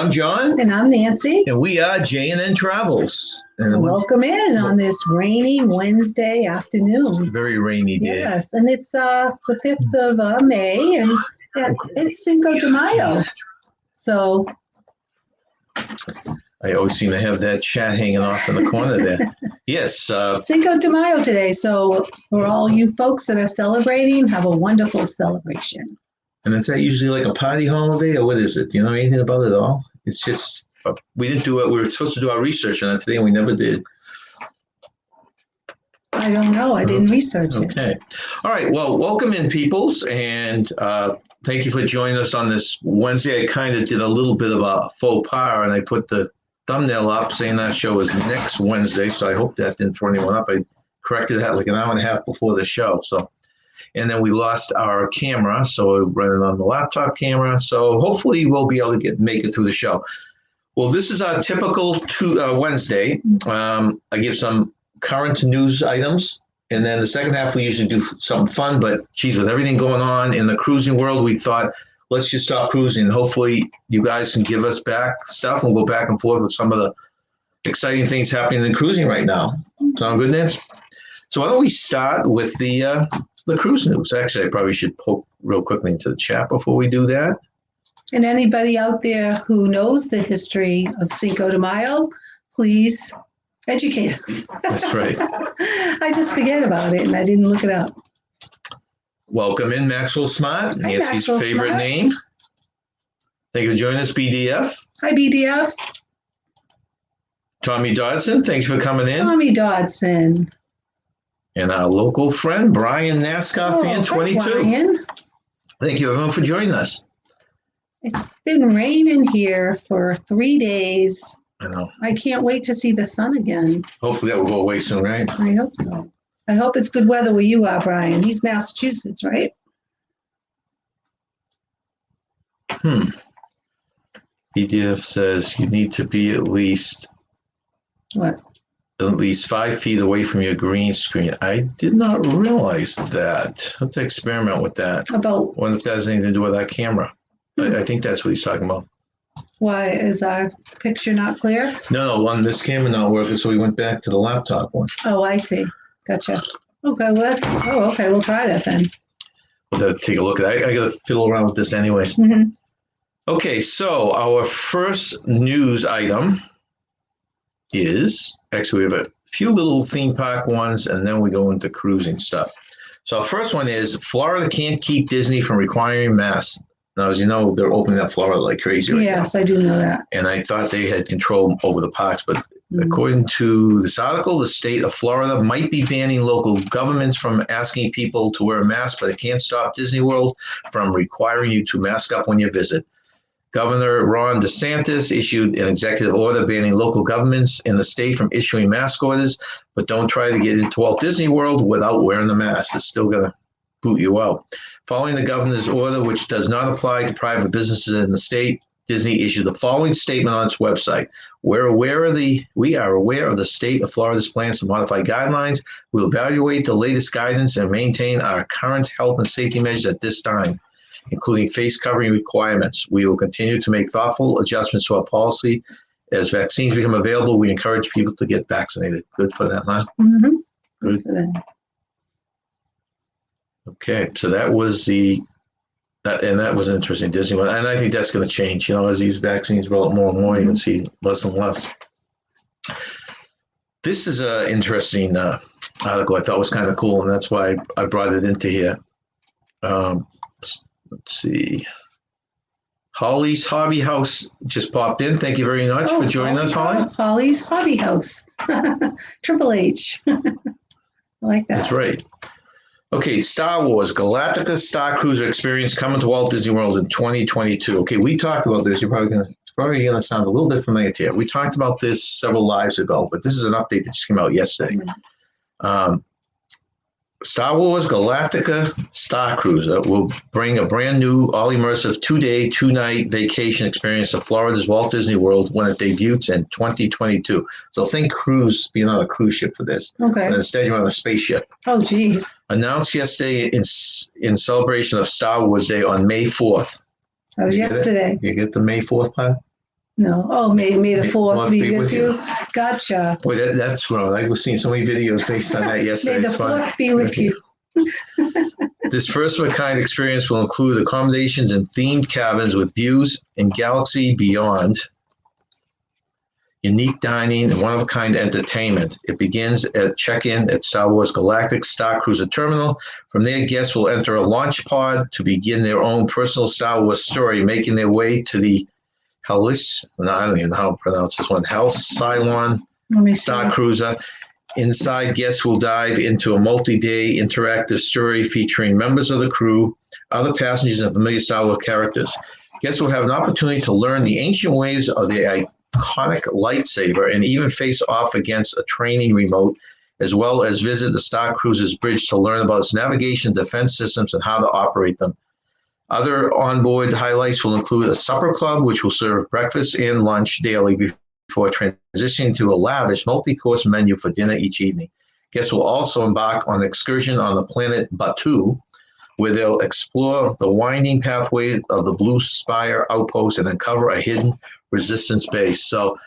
I'm John. And I'm Nancy. And we are J&N Travels. And welcome in on this rainy Wednesday afternoon. Very rainy day. Yes, and it's the 5th of May, and it's Cinco de Mayo. So I always seem to have that chat hanging off in the corner there. Yes. Cinco de Mayo today. So for all you folks that are celebrating, have a wonderful celebration. And is that usually like a party holiday, or what is it? Do you know anything about it at all? It's just, we didn't do it. We were supposed to do our research on it today, and we never did. I don't know. I didn't research it. Okay. All right. Well, welcome in, peoples, and thank you for joining us on this Wednesday. I kind of did a little bit of a faux pas, and I put the thumbnail up saying that show is next Wednesday, so I hope that didn't throw anyone up. I corrected that like an hour and a half before the show. So, and then we lost our camera, so we're running on the laptop camera. So hopefully we'll be able to make it through the show. Well, this is our typical Wednesday. I give some current news items, and then the second half we usually do something fun. But geez, with everything going on in the cruising world, we thought let's just stop cruising. Hopefully you guys can give us back stuff, and we'll go back and forth with some of the exciting things happening in cruising right now. Sound good, Nancy? So why don't we start with the cruise news? Actually, I probably should poke real quickly into the chat before we do that. And anybody out there who knows the history of Cinco de Mayo, please educate us. That's right. I just forget about it, and I didn't look it up. Welcome in, Maxwell Smart, Hi, Nancy's Maxwell favorite Smart. name. Thank you for joining us, BDF. Hi, BDF. Tommy Dodson, thanks for coming in. Tommy Dodson. And our local friend, Brian, NASCAR fan 22. Hi, Brian. Thank you, everyone, for joining us. It's been raining here for 3 days. I know. I can't wait to see the sun again. Hopefully that will go away soon, right? I hope so. I hope it's good weather where you are, Brian. He's Massachusetts, right? BDF says you need to be at least What? 5 feet away from your green screen. I did not realize that. Let's experiment with that. About I wonder if that has anything to do with our camera. I think that's what he's talking about. why is our picture not clear? No, on this camera not working, so we went back to the laptop one. Oh, I see. Gotcha. Okay, well okay, we'll try that then. We'll have to take a look at it. I got to fiddle around with this anyways. Mm-hmm. Okay, so our first news item is, actually we have a few little theme park ones, and then we go into cruising stuff. So our first one is Florida can't keep Disney from requiring masks. Now, as you know, they're opening up Florida like crazy right now. Yes, I do know that. And I thought they had control over the parks, but according to this article, the state of Florida might be banning local governments from asking people to wear a mask, but it can't stop Disney World from requiring you to mask up when you visit. Governor Ron DeSantis issued an executive order banning local governments in the state from issuing mask orders, but don't try to get into Walt Disney World without wearing the mask. It's still going to boot you out. Following the governor's order, which does not apply to private businesses in the state, Disney issued the following statement on its website. We are aware of the state of Florida's plans to modify guidelines. We'll evaluate the latest guidance and maintain our current health and safety measures at this time, including face covering requirements. We will continue to make thoughtful adjustments to our policy. As vaccines become available, we encourage people to get vaccinated. Good for them, huh? Mm-hmm. Good for them. Okay, so that was that was an interesting Disney one. And I think that's going to change, as these vaccines roll out more and more, you can see less and less. This is an interesting article I thought was kind of cool, and that's why I brought it into here. Let's see. Holly's Hobby House just popped in. Thank you very much for joining us, Holly. Holly's Hobby House. Triple H. I like that. That's right. Okay, Star Wars Galactica Star Cruiser experience coming to Walt Disney World in 2022. Okay, we talked about this. It's probably gonna sound a little bit familiar to you. We talked about this several lives ago, but this is an update that just came out yesterday. Star Wars Galactica Star Cruiser will bring a brand new, all-immersive 2-day, 2-night vacation experience to Florida's Walt Disney World when it debuts in 2022. So think cruise, being on a cruise ship for this. Okay. But instead, you're on a spaceship. Oh, geez. Announced yesterday in celebration of Star Wars Day on May 4th. That was yesterday. You get the May 4th part? No. Oh, may the fourth Fourth be with you. Gotcha. Boy, that's wrong. I was seeing so many videos based on that yesterday. May the It's fun. fourth be with you. This first-of-a-kind experience will include accommodations in themed cabins with views in galaxy beyond, unique dining, and one-of-a-kind entertainment. It begins at check-in at Star Wars Galactic Star Cruiser Terminal. From there, guests will enter a launch pod to begin their own personal Star Wars story, making their way to the Hellis, no, I don't even know how to pronounce this one, Halcyon Star Cruiser. Inside, guests will dive into a multi-day interactive story featuring members of the crew, other passengers, and familiar Star Wars characters. Guests will have an opportunity to learn the ancient ways of the iconic lightsaber and even face off against a training remote, as well as visit the Star Cruiser's bridge to learn about its navigation, defense systems, and how to operate them. Other onboard highlights will include a supper club, which will serve breakfast and lunch daily before transitioning to a lavish multi-course menu for dinner each evening. Guests will also embark on an excursion on the planet Batu, where they'll explore the winding pathway of the Blue Spire outpost and uncover a hidden resistance base. So,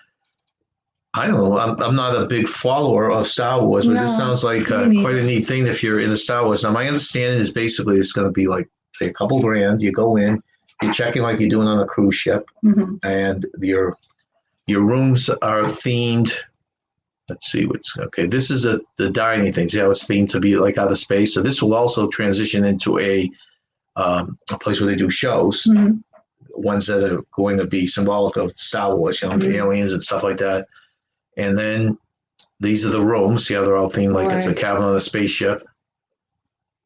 I don't know. I'm not a big follower of Star Wars, but this sounds like quite a neat thing if you're into Star Wars. Now, my understanding is basically it's going to be like, say, a couple grand. You go in, you check in like you're doing on a cruise ship, and your rooms are themed. Let's see what's okay. This is the dining thing. See how it's themed to be like outer space. So this will also transition into a place where they do shows, ones that are going to be symbolic of Star Wars, the aliens and stuff like that. And then these are the rooms. See how they're all themed like it's a cabin on a spaceship.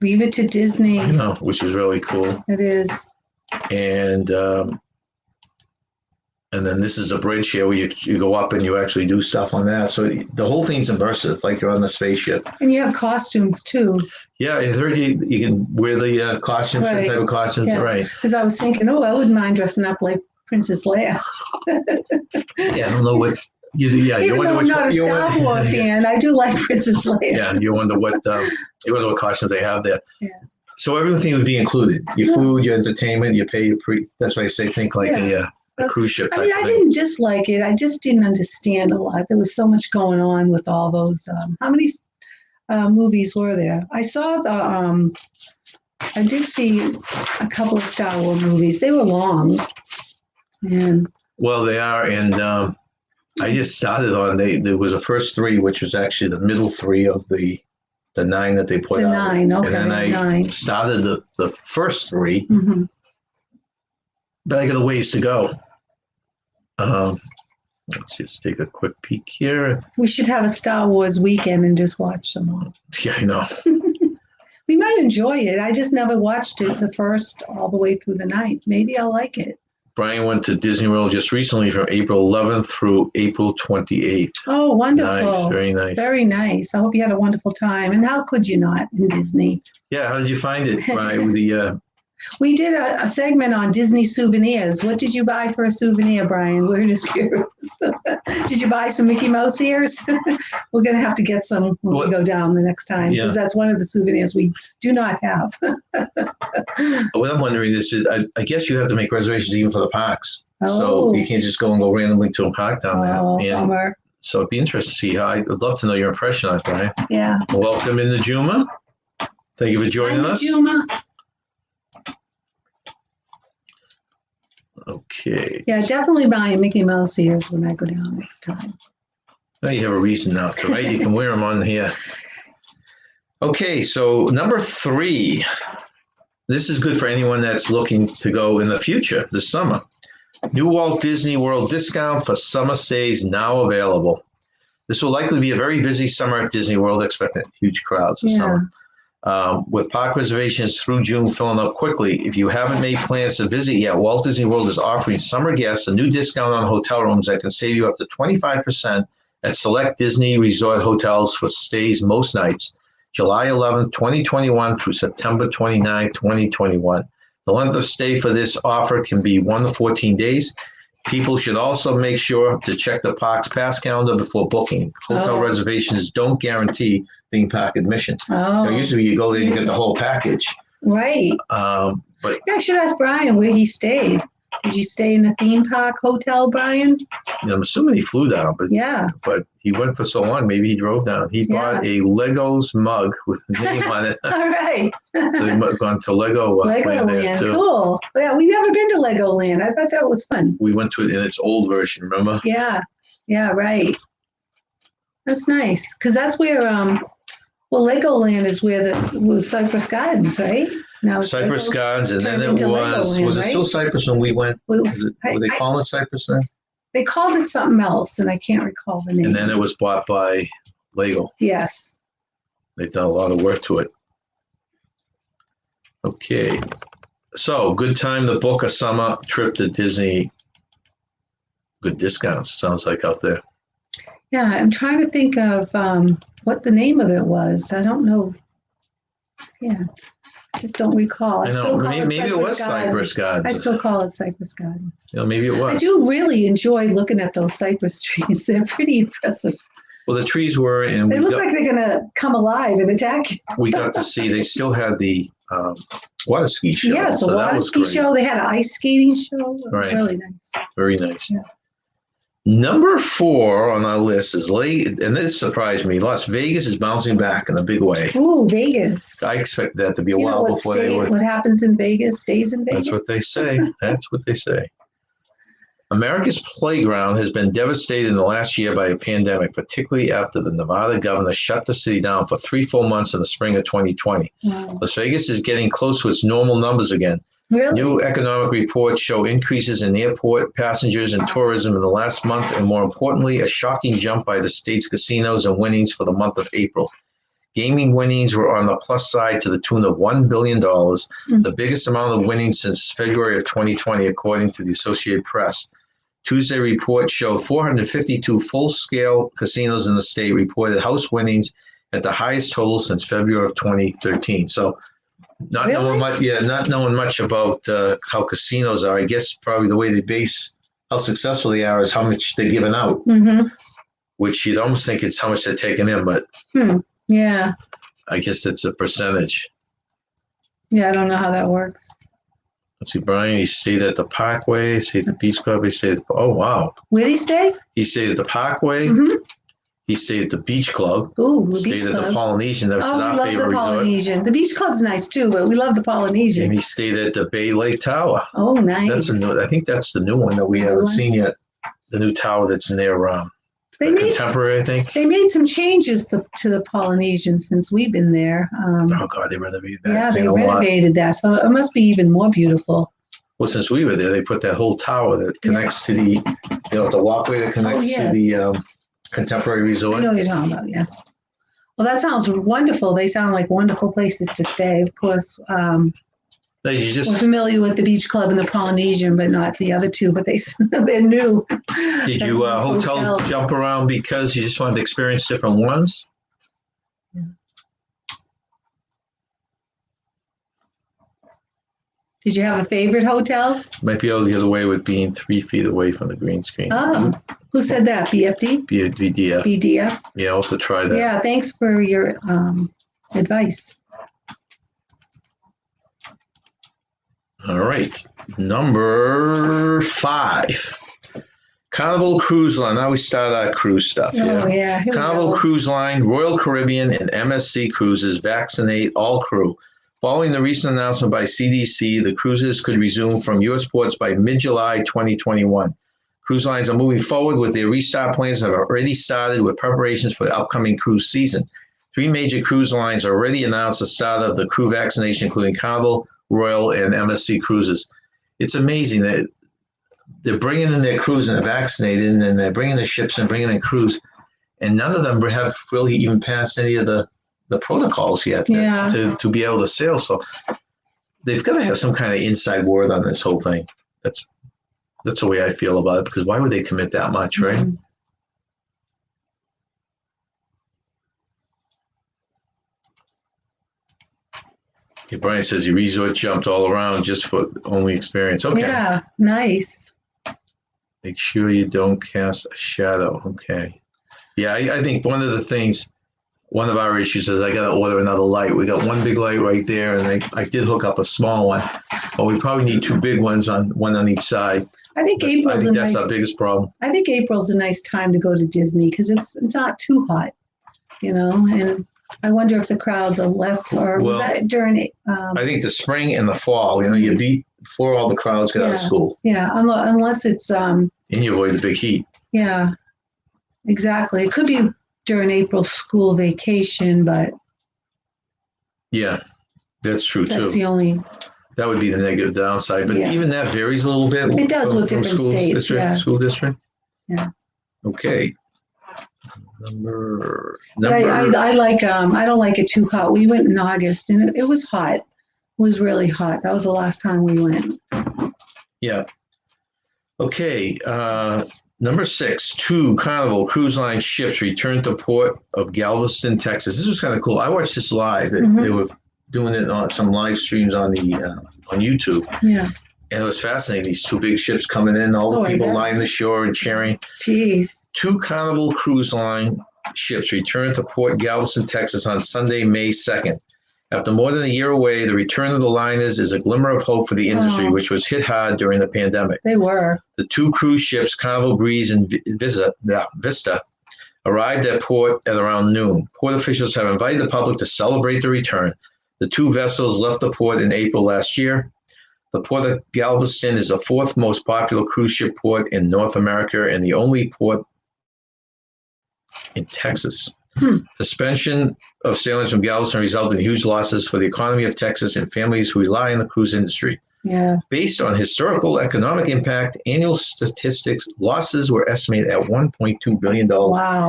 Leave it to Disney. I know, which is really cool. It is. And then this is a bridge here where you go up and you actually do stuff on that. So the whole thing's immersive, like you're on the spaceship. And you have costumes too. Yeah, I heard you can wear the costumes, different type of costumes, right? Because I was thinking, I wouldn't mind dressing up like Princess Leia. Yeah, I don't know what. Even though I'm not a Star Wars fan, I do like Princess Leia. Yeah, you wonder what costumes they have there. Yeah. So everything would be included: your food, your entertainment, you pay your That's why I say think like a cruise ship. I didn't dislike it. I just didn't understand a lot. There was so much going on with all those. How many movies were there? I saw I did see a couple of Star Wars movies. They were long. Well, they are, and I just started on. There was a first three, which was actually the middle three of the 9 that they put out. 9, okay. And then I started the first 3, but I got a ways to go. Let's just take a quick peek here. We should have a Star Wars weekend and just watch them all. Yeah, I know. We might enjoy it. I just never watched it the first all the way through the 9th. Maybe I'll like it. Brian went to Disney World just recently from April 11th through April 28th. Oh, wonderful. Nice, very nice. Very nice. I hope you had a wonderful time. And how could you not in Disney? Yeah, how did you find it, Brian? We did a segment on Disney souvenirs. What did you buy for a souvenir, Brian? We're just curious. Did you buy some Mickey Mouse ears? We're going to have to get some when we go down the next time, because that's one of the souvenirs we do not have. What I'm wondering is, I guess you have to make reservations even for the parks. Oh. So you can't just go and go randomly to a park down there. Bummer. So it'd be interesting to see how. I'd love to know your impression on it, Brian. Yeah. Welcome in, Juma. Thank you for joining us. Juma. Okay. Yeah, definitely buying Mickey Mouse ears when I go down next time. Now you have a reason now to, right? You can wear them on here. Okay, so number 3. This is good for anyone that's looking to go in the future, this summer. New Walt Disney World discount for summer stays now available. This will likely be a very busy summer at Disney World, expecting huge crowds this summer. With park reservations through June filling up quickly. If you haven't made plans to visit yet, Walt Disney World is offering summer guests a new discount on hotel rooms that can save you up to 25% at select Disney Resort hotels for stays most nights, July 11th, 2021 through September 29th, 2021. The length of stay for this offer can be 1 to 14 days. People should also make sure to check the park's pass calendar before booking. Hotel reservations don't guarantee theme park admission. Usually you go there and you get the whole package. Right. But I should ask Brian where he stayed. Did you stay in a theme park hotel, Brian? I'm assuming he flew down, Yeah. but he went for so long. Maybe he drove down. He bought a Legos mug with the name on it. All right. So he might have gone to Lego land there Legoland, too. cool. Yeah, we've never been to Legoland. I thought that was fun. We went to it in its old version, remember? Yeah, right. That's nice because that's where Legoland is where was Cypress Gardens, right? Now it's Cypress Gardens, and then turned it into was Legoland, it right? still Cypress when we went? Were they calling it Cypress then? They called it something else, and I can't recall the name. And then it was bought by Lego. Yes. They've done a lot of work to it. Okay. So, good time to book a summer trip to Disney. Good discounts, sounds like, out there. Yeah, I'm trying to think of what the name of it was. I don't know. Yeah, I just don't recall. I know. Maybe it was Cypress Gardens. I still call it Cypress Gardens. Maybe it was. I do really enjoy looking at those cypress trees. They're pretty impressive. Well, the trees were, and they look like they're going to come alive and attack you. We got to see. They still had the water ski show. Yes, the water ski show. They had an ice skating show. It was really nice. Very nice. Yeah. Number 4 on our list is and this surprised me. Las Vegas is bouncing back in a big way. Ooh, Vegas. I expected that to be a while before they would. What happens in Vegas stays in Vegas. That's what they say. That's what they say. America's playground has been devastated in the last year by a pandemic, particularly after the Nevada governor shut the city down for 3 full months in the spring of 2020. Wow. Las Vegas is getting close to its normal numbers again. Really? New economic reports show increases in airport passengers and tourism in the last month, and more importantly, a shocking jump by the state's casinos and winnings for the month of April. Gaming winnings were on the plus side to the tune of $1 billion, the biggest amount of winnings since February of 2020, according to the Associated Press. Tuesday report showed 452 full-scale casinos in the state reported house winnings at the highest total since February of 2013. So, not knowing much about how casinos are. I guess probably the way they base how successful they are is how much they're giving out, which you'd almost think it's how much they're taking in, but yeah, I guess it's a percentage. Yeah, I don't know how that works. Let's see, Brian, he stayed at the Parkway, he stayed at the Beach Club, he stayed at oh, wow. Where did he stay? He stayed at the Parkway. He stayed at the Beach Club. Ooh, the Beach Club. Stayed at the Polynesian. That was our favorite resort. We love the Polynesian. The Beach Club's nice too, but we love the Polynesian. And he stayed at the Bay Lake Tower. Oh, nice. I think that's the new one that we haven't seen yet. The new tower that's near Contemporary, I think. They made some changes to the Polynesian since we've been there. Oh, God, they renovated that. Yeah, they renovated that, so it must be even more beautiful. Well, since we were there, they put that whole tower that connects to the walkway that connects to the Contemporary Resort. I know what you're talking about, yes. Well, that sounds wonderful. They sound like wonderful places to stay. Of course, we're familiar with the Beach Club and the Polynesian, but not the other two, but they're new. Did you hotel jump around because you just wanted to experience different ones? Yeah. Did you have a favorite hotel? Might be the other way with being 3 feet away from the green screen. Oh, who said that? BFD? BDF. BDF? Yeah, I'll have to try that. Yeah, thanks for your advice. All right. Number 5. Carnival Cruise Line. Now we start our cruise stuff here. Oh, yeah. Carnival Cruise Line, Royal Caribbean, and MSC Cruises vaccinate all crew. Following the recent announcement by CDC, the cruises could resume from U.S. ports by mid-July 2021. Cruise lines are moving forward with their restart plans and have already started with preparations for the upcoming cruise season. 3 major cruise lines already announced the start of the crew vaccination, including Carnival, Royal, and MSC Cruises. It's amazing that they're bringing in their crews and they're vaccinated, and then they're bringing the ships and bringing in crews, and none of them have really even passed any of the protocols yet to be able to sail. So they've got to have some kind of inside word on this whole thing. That's the way I feel about it, because why would they commit that much, right? Mm-hmm. Okay, Brian says he resort jumped all around just for only experience. Okay. Yeah, nice. Make sure you don't cast a shadow. Okay. Yeah, I think one of the things one of our issues is I got to order another light. We got one big light right there, and I did hook up a small one, but we probably need two big ones one on each side. I think That's our biggest problem. I think April's a nice time to go to Disney because it's not too hot, and I wonder if the crowds are less, or was that during? I think the spring and the fall, you beat before all the crowds get out of school. Yeah, unless it's. And you avoid the big heat. Yeah, exactly. It could be during April school vacation, but. Yeah, that's true too. That's the only. That would be the negative downside, but even that varies a little bit. It does with different states. School district. Yeah. Okay. Number. I like. I don't like it too hot. We went in August, and it was hot. It was really hot. That was the last time we went. Yeah. Okay. Number 6, 2 Carnival Cruise Line ships return to port of Galveston, Texas. This was kind of cool. I watched this live. They were doing it on some live streams on YouTube. Yeah. And it was fascinating. These 2 big ships coming in, all the people lining the shore and cheering. Jeez. 2 Carnival Cruise Line ships returned to Port Galveston, Texas on Sunday, May 2nd. After more than a year away, the return of the liners is a glimmer of hope for the industry, which was hit hard during the pandemic. They were. The 2 cruise ships, Carnival Breeze and Vista, arrived at port at around noon. Port officials have invited the public to celebrate the return. The 2 vessels left the port in April last year. The port of Galveston is the 4th most popular cruise ship port in North America and the only port in Texas. Suspension of sailings from Galveston resulted in huge losses for the economy of Texas and families who rely on the cruise industry. Yeah. Based on historical economic impact, annual statistics, losses were estimated at $1.2 billion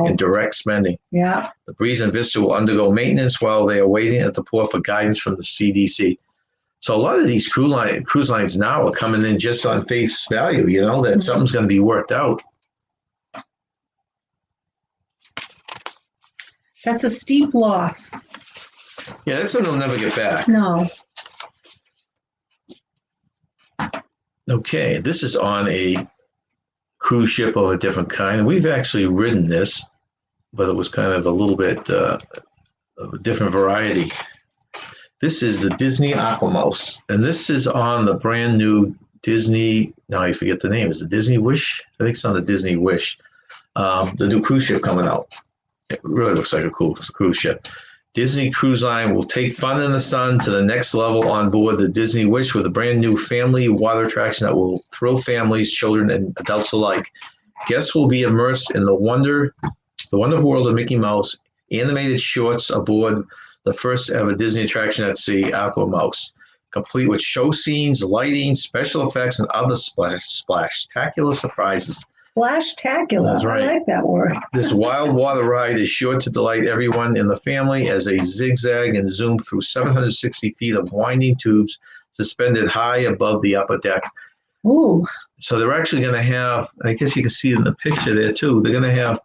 in direct spending. Yeah. The Breeze and Vista will undergo maintenance while they are waiting at the port for guidance from the CDC. So a lot of these cruise lines now are coming in just on face value, that something's going to be worked out. That's a steep loss. Yeah, that's something they'll never get back. No. Okay, this is on a cruise ship of a different kind. We've actually ridden this, but it was kind of a little bit of a different variety. This is the Disney Aquamouse, and this is on the brand new Disney, now I forget the name, is it Disney Wish? I think it's on the Disney Wish, the new cruise ship coming out. It really looks like a cool cruise ship. Disney Cruise Line will take fun in the sun to the next level on board the Disney Wish with a brand new family water attraction that will thrill families, children, and adults alike. Guests will be immersed in the wonderful world of Mickey Mouse, animated shorts aboard the first ever Disney attraction at sea, Aquamouse, complete with show scenes, lighting, special effects, and other splash-tacular surprises. Splash-tacular. That's right. I like that word. This wild water ride is sure to delight everyone in the family as they zigzag and zoom through 760 feet of winding tubes suspended high above the upper deck. Ooh. So they're actually going to have, I guess you can see it in the picture there too, they're going to have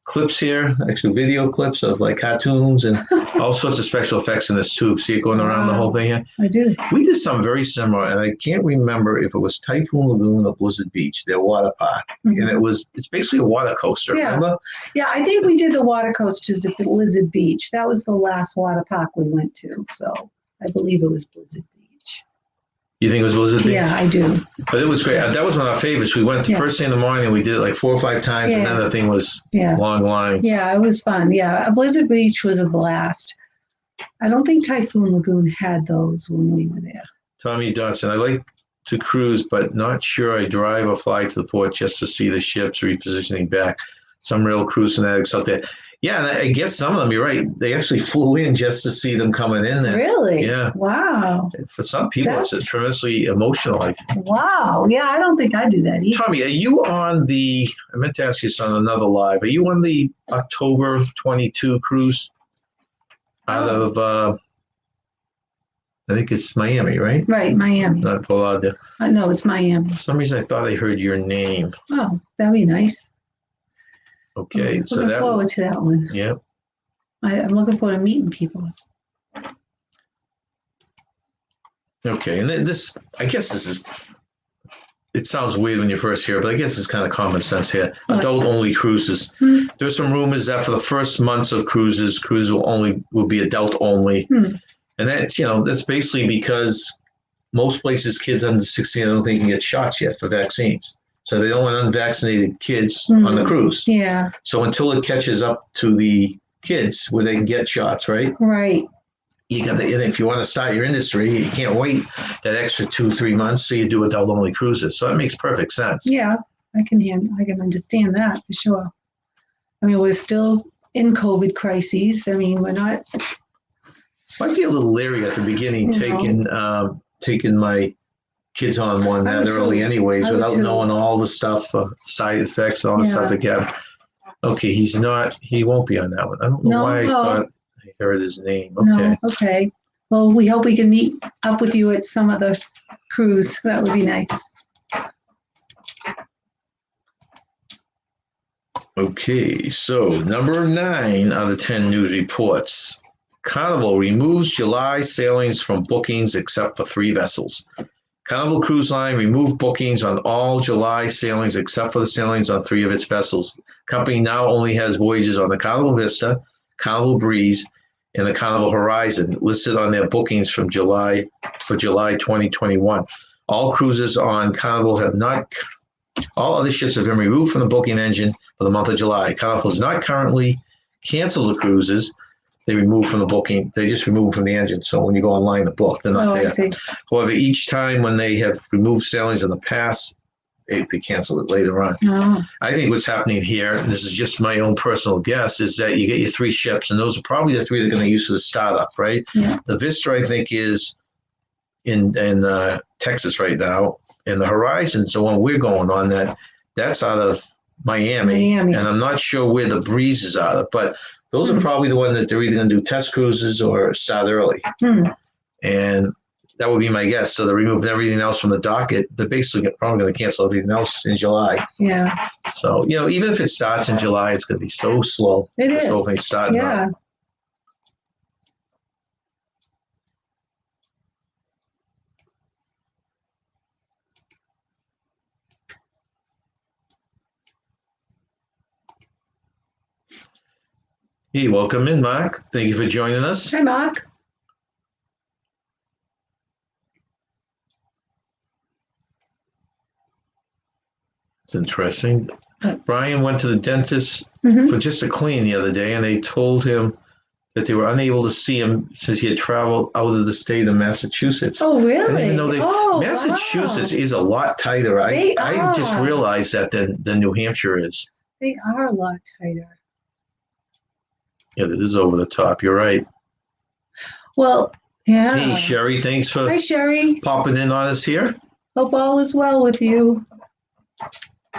clips here, actually video clips of like cartoons and all sorts of special effects in this tube. See it going around the whole thing here? I do. We did something very similar, and I can't remember if it was Typhoon Lagoon or Blizzard Beach, their water park. And it's basically a water coaster, remember? Yeah, I think we did the water coasters at Blizzard Beach. That was the last water park we went to, so I believe it was Blizzard Beach. You think it was Blizzard Beach? Yeah, I do. But it was great. That was one of our favorites. We went the first thing in the morning, and we did it like 4 or 5 times, and then the thing was long lines. Yeah, it was fun. Yeah, Blizzard Beach was a blast. I don't think Typhoon Lagoon had those when we were there. Tommy Dodson, I like to cruise, but not sure I drive or fly to the port just to see the ships repositioning back. Some real cruise fanatics out there. Yeah, and I guess some of them, you're right, they actually flew in just to see them coming in there. Really? Yeah. Wow. For some people, it's tremendously emotional. Wow. Yeah, I don't think I do that either. Tommy, are you on I meant to ask you on another live, are you on the October 22 cruise out of, I think it's Miami, right? Right, Miami. Not Fort Lauderdale. No, it's Miami. For some reason, I thought I heard your name. Oh, that'd be nice. Okay, I'm looking forward to that one. Yeah. I'm looking forward to meeting people. Okay, and then I guess this is it sounds weird when you first hear it, but I guess it's kind of common sense here. What? Adult-only cruises. Hmm. There's some rumors that for the first months of cruises will be adult-only. And that's basically because most places kids under 16, I don't think can get shots yet for vaccines. So they don't want unvaccinated kids on the cruise. Yeah. So until it catches up to the kids where they can get shots, right? Right. You got to, and if you want to start your industry, you can't wait that extra 2-3 months, so you do adult-only cruises. So that makes perfect sense. Yeah, I can understand that for sure. I mean, we're still in COVID crises. I mean, we're not. Might be a little leery at the beginning, taking my kids on one that early, anyways, without knowing all the stuff, side effects, all the stuff that get. Okay, he won't be on that one. I don't know why I thought I heard his name. Okay. No, okay. Well, we hope we can meet up with you at some other cruise. That would be nice. Okay, so number 9 out of 10 news reports. Carnival removes July sailings from bookings except for 3 vessels. Carnival Cruise Line removed bookings on all July sailings except for the sailings on 3 of its vessels. The company now only has voyages on the Carnival Vista, Carnival Breeze, and the Carnival Horizon listed on their bookings for July 2021. All cruises on Carnival all other ships have been removed from the booking engine for the month of July. Carnival has not currently canceled the cruises. They remove from the booking. They just remove from the engine. So when you go online to book, they're not there. I see. However, each time when they have removed sailings in the past, they cancel it later on. Oh. I think what's happening here, and this is just my own personal guess, is that you get your 3 ships, and those are probably the 3 they're going to use for the startup, right? Yeah. The Vista, I think, is in Texas right now, and the Horizon's the one we're going on. That's out of Miami, and I'm not sure where the Breeze is out of, but those are probably the ones that they're either going to do test cruises or start early. And that would be my guess. So they're removing everything else from the docket. They're basically probably going to cancel everything else in July. Yeah. So, even if it starts in July, it's going to be so slow. It is. So things starting up. Hey, welcome in, Mark. Thank you for joining us. Hi, Mark. It's interesting. Brian went to the dentist for just a clean the other day, and they told him that they were unable to see him since he had traveled out of the state of Massachusetts. Oh, really? I didn't even know Massachusetts is a lot tighter. I just realized that than New Hampshire is. They are a lot tighter. Yeah, it is over the top. You're right. Well, yeah. Hey, Sherry, thanks for popping in on us here. Hope all is well with you.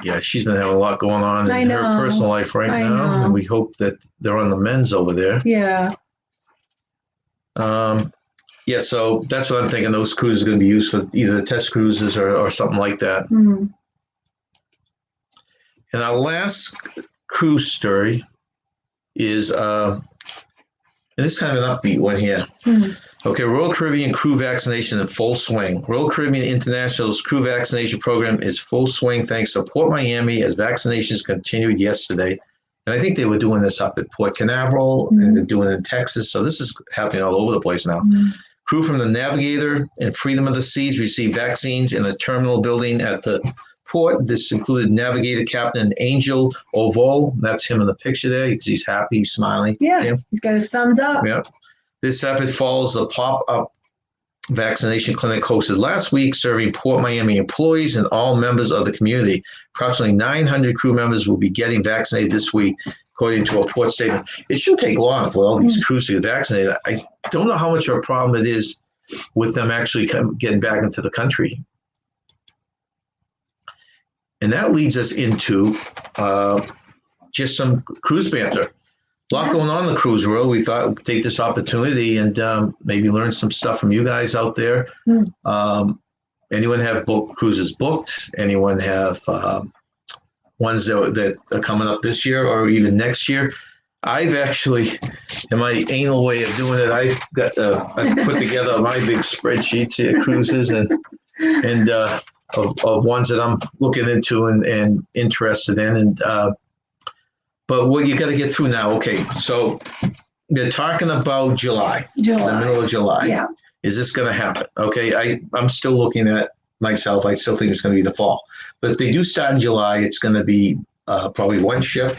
Yeah, she's been having a lot going on in her personal life right now, and we hope that they're on the mends over there. Yeah. Yeah, so that's what I'm thinking. Those cruises are going to be used for either test cruises or something like that. And our last cruise story is, and this is kind of an upbeat one here. Okay, Royal Caribbean crew vaccination in full swing. Royal Caribbean International's crew vaccination program is full swing thanks to Port Miami as vaccinations continued yesterday. And I think they were doing this up at Port Canaveral and they're doing it in Texas. So this is happening all over the place now. Crew from the Navigator and Freedom of the Seas received vaccines in the terminal building at the port. This included Navigator Captain Angel Ovo. That's him in the picture there because he's happy, he's smiling. Yeah, he's got his thumbs up. Yeah. This effort follows the pop-up vaccination clinic hosted last week, serving Port Miami employees and all members of the community. Approximately 900 crew members will be getting vaccinated this week, according to a port statement. It shouldn't take long for all these crews to get vaccinated. I don't know how much of a problem it is with them actually getting back into the country. And that leads us into just some cruise banter. A lot going on in the cruise world. We thought we'd take this opportunity and maybe learn some stuff from you guys out there. Anyone have cruises booked? Anyone have ones that are coming up this year or even next year? I've actually, in my anal way of doing it, I put together my big spreadsheets here, cruises, and of ones that I'm looking into and interested in. And but what you got to get through now. Okay, so they're talking about July, the middle of July. Yeah. Is this going to happen? Okay, I'm still looking at myself. I still think it's going to be the fall. But if they do start in July, it's going to be probably one ship.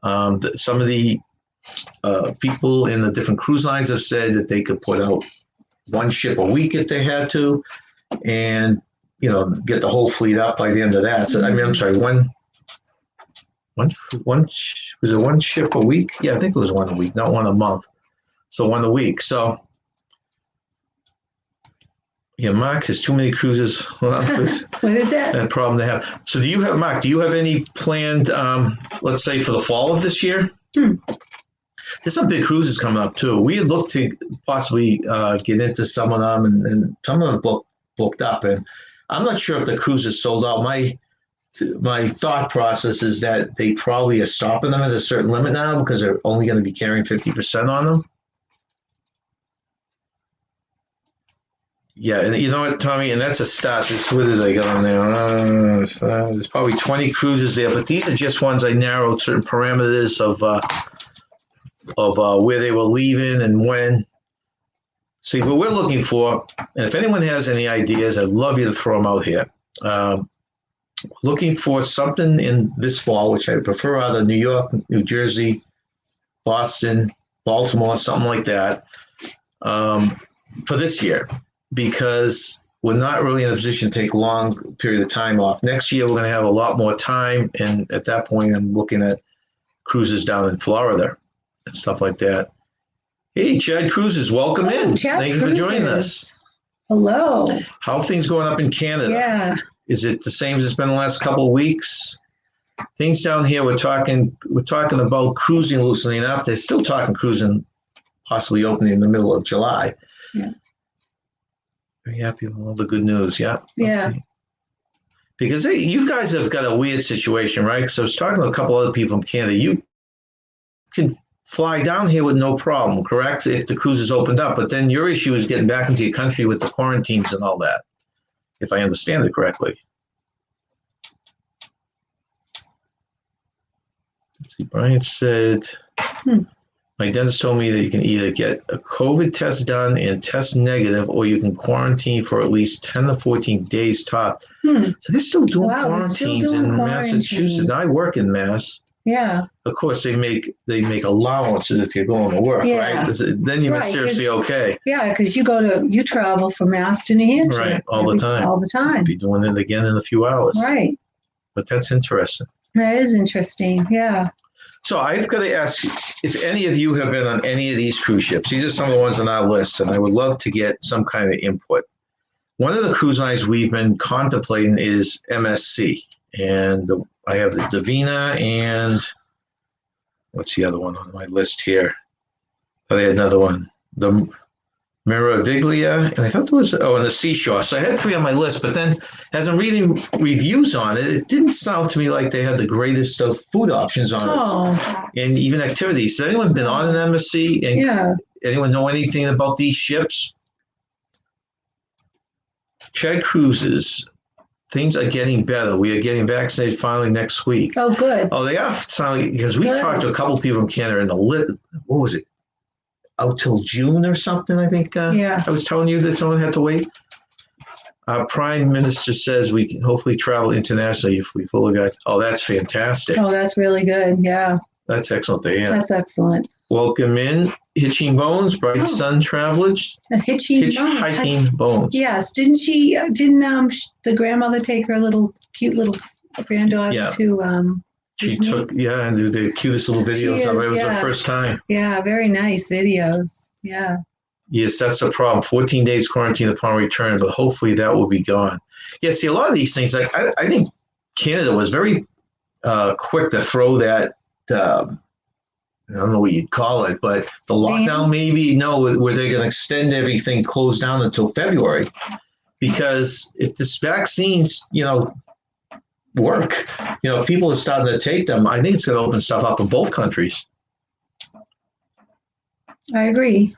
Some of the people in the different cruise lines have said that they could put out one ship a week if they had to, and get the whole fleet up by the end of that. So I'm sorry, one was it one ship a week? Yeah, I think it was one a week, not one a month. So one a week. So yeah, Mark has too many cruises. What is that? That problem they have. So do you have, Mark, do you have any planned, let's say for the fall of this year? There's some big cruises coming up too. We had looked to possibly get into some of them, and some of them booked up. And I'm not sure if the cruise is sold out. My thought process is that they probably are stopping them at a certain limit now because they're only going to be carrying 50% on them. Yeah, and you know what, Tommy, and that's a start. What did I got on there? There's probably 20 cruises there, but these are just ones I narrowed certain parameters of where they were leaving and when. See, what we're looking for, and if anyone has any ideas, I'd love you to throw them out here. Looking for something in this fall, which I prefer out of New York, New Jersey, Boston, Baltimore, something like that, for this year. Because we're not really in a position to take a long period of time off. Next year, we're going to have a lot more time. And at that point, I'm looking at cruises down in Florida and stuff like that. Hey, Chad Cruises, welcome in. Chad Thank you for joining us. Hello. How are things going up in Canada? Yeah. Is it the same as it's been the last couple of weeks? Things down here, we're talking about cruising loosening up. They're still talking cruising possibly opening in the middle of July. Yeah. Very happy with all the good news. Yeah. Yeah. Okay. Because you guys have got a weird situation, right? Because I was talking to a couple other people from Canada. You can fly down here with no problem, correct? If the cruise is opened up. But then your issue is getting back into your country with the quarantines and all that, if I understand it correctly. Let's see, Brian said, my dentist told me that you can either get a COVID test done and test negative, or you can quarantine for at least 10 to 14 days top. So they're still doing quarantines in Massachusetts. Now I work in Mass. Yeah. Of course, they make allowances if you're going to work, right? Then you're seriously okay. Yeah, because you travel from Mass to New Hampshire. Right, all the time. All the time. You'll be doing it again in a few hours. Right. But that's interesting. That is interesting, yeah. So I've got to ask you, if any of you have been on any of these cruise ships. These are some of the ones on our list, and I would love to get some kind of input. One of the cruise lines we've been contemplating is MSC, and I have the Divina and what's the other one on my list here? Oh, they had another one, the Meraviglia, and I thought there was, and the Seashore. So I had three on my list, but then as I'm reading reviews on it, it didn't sound to me like they had the greatest of food options on it, and even activities. Has anyone been on an MSC? And anyone know anything about these ships? Chad Cruises. Things are getting better. We are getting vaccinated finally next week. Oh, good. Oh, they are finally, because we talked to a couple of people from Canada in what was it? Out till June or something, I think. I was telling you that someone had to wait. Our Prime Minister says we can hopefully travel internationally if we fully got. Oh, that's fantastic. Oh, that's really good. Yeah. That's excellent to hear. That's excellent. Welcome in, Hitching Bones, Bright Sun Travelers. Hitchhiking Bones. Yes. Didn't the grandmother take her cute little granddaughter to She took, and do the cutest little videos of it. It was her first time. Yeah, very nice videos. Yeah. Yes, that's the problem. 14 days quarantine upon return, but hopefully that will be gone. Yeah, see, a lot of these things, like I think Canada was very quick to throw that, I don't know what you'd call it, but the lockdown where they're going to extend everything closed down until February. Because if this vaccines, work, people are starting to take them, I think it's going to open stuff up in both countries. I agree.